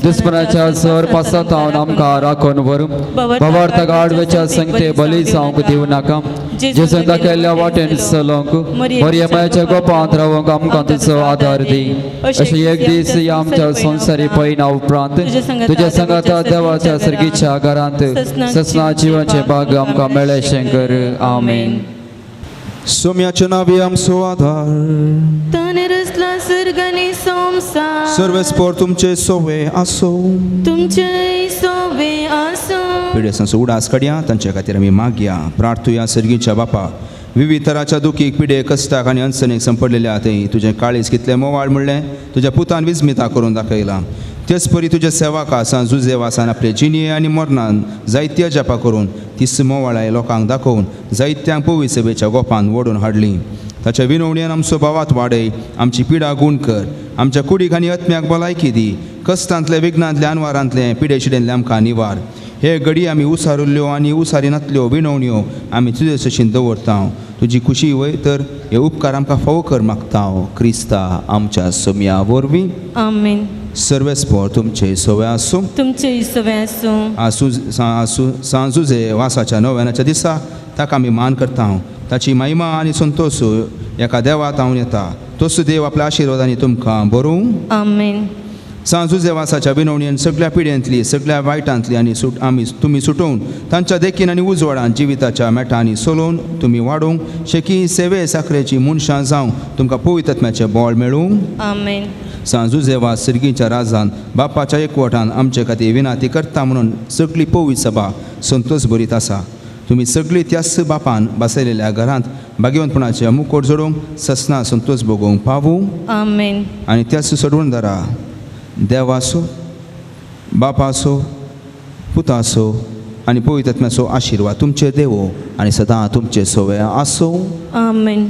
दुस्मनाच्या सर पासातावन आमकां राखून व्हर भवार्थाक आडवेच्या संगते बली जावंक दिवं नाका जेजून दाखयल्ल्या वाटेन चलोवंक मरियमाच्या गोपांत रावंक आमकां तुजो आदार दी अशें एक दीस ह्या आमच्या संवसारी पयना उपरांत तुज्या संगाता देवाच्या सर्गीच्या घरांत ससना जिवाचे भाग आमकां मेळ्ळेशें कर आमेन सोम्याचे नावी आमचो आधार ताने रचला सर्गानी संसार सर्वेस्पोर तुमचे सोवे आसो तुमचे सोवे आसो पिडेसांचो उडास काडया तांचे खातीर आमी मागया प्रार्थुया सर्गीच्या बापा विविध तराच्या दुखीक पिडे कश्टाक आनी अडचणीक संपडलेल्या थंय तुजें काळीज कितलें मोवाळ म्हणलें तुज्या पुतान विस्मिता करून दाखयलां तेच परी तुज्या सेवाका जुजे वासान आपले जिनिये आनी मरणान जायत्या जपा करून तीस मोवाळाय लोकांक दाखोवन जायत्यांक पवित्र सभेच्या गोपान ओडून हाडली ताच्या विनवणेन आमचो भावात वाडय आमची पिडा गूण कर आमच्या कुडीक आनी आत्म्याक भलायकी दी कश्टांतले विघ्नांतले अनवारांतले पिडे शिडेंतले आमकां निवार हे घडी आमी उसारिल्ल्यो आनी उसारिनातल्यो विनवण्यो आमी तुजे सशीन दवरता तुजी खुशी वय तर हे उपकार आमकां फावो कर मागता क्रिस्ता आमच्या सोम्या वरवीं आमेन सर्वेस्पोर तुमचे सोवे आसूं तुमचे सवे आसूं सांजुजे वासाच्या नव्यानाच्या दिसा ताका आमी मान करता ताची महिमा आनी संतोष एका देवात हांव येता तोच देव आपल्या आशिर्वादांनी तुमकां बरोवं आमेन सांजुजे वासाच्या विनवणेन सगळ्या पिड्यांतली सगळ्या वायटांतली आनी तुमी सुटोवन तांच्या देखीन आनी उजवाडान जिविताच्या मेटांनी सोलोवन तुमी वाडोवंक शेकी सेवे साखरेची मनशां जावं तुमकां पवित्र आत्म्याचें बळ मेळूं आमेन सांजुजे वास सिरगीच्या राजान बापाच्या एकवटान आमचे खातीर विनाती करता म्हणून सगळी पवित्र सभा संतोश भरीत आसा तुमी सगळीं त्याच बापान बसयलेल्या घरांत भाग्यवंतपणाचे मुकोट जोडूंक ससना संतोष भोगोवंक पावूं आमेन आनी त्याच सोडवणदारा देवासो बापासो पुतासो आनी पवित्र आत्म्याचो आशिर्वाद तुमचे देवो आनी सदां तुमचे सोवे आसो आमेन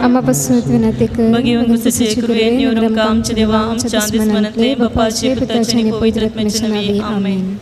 आम्हापासून विनंती कर बघिवन कुसचे कृपे निवडून आमचे देवा आमच्या दिसमनातले बापाचे पिताचे आणि पवित्र आत्म्याचे नावे आमेन.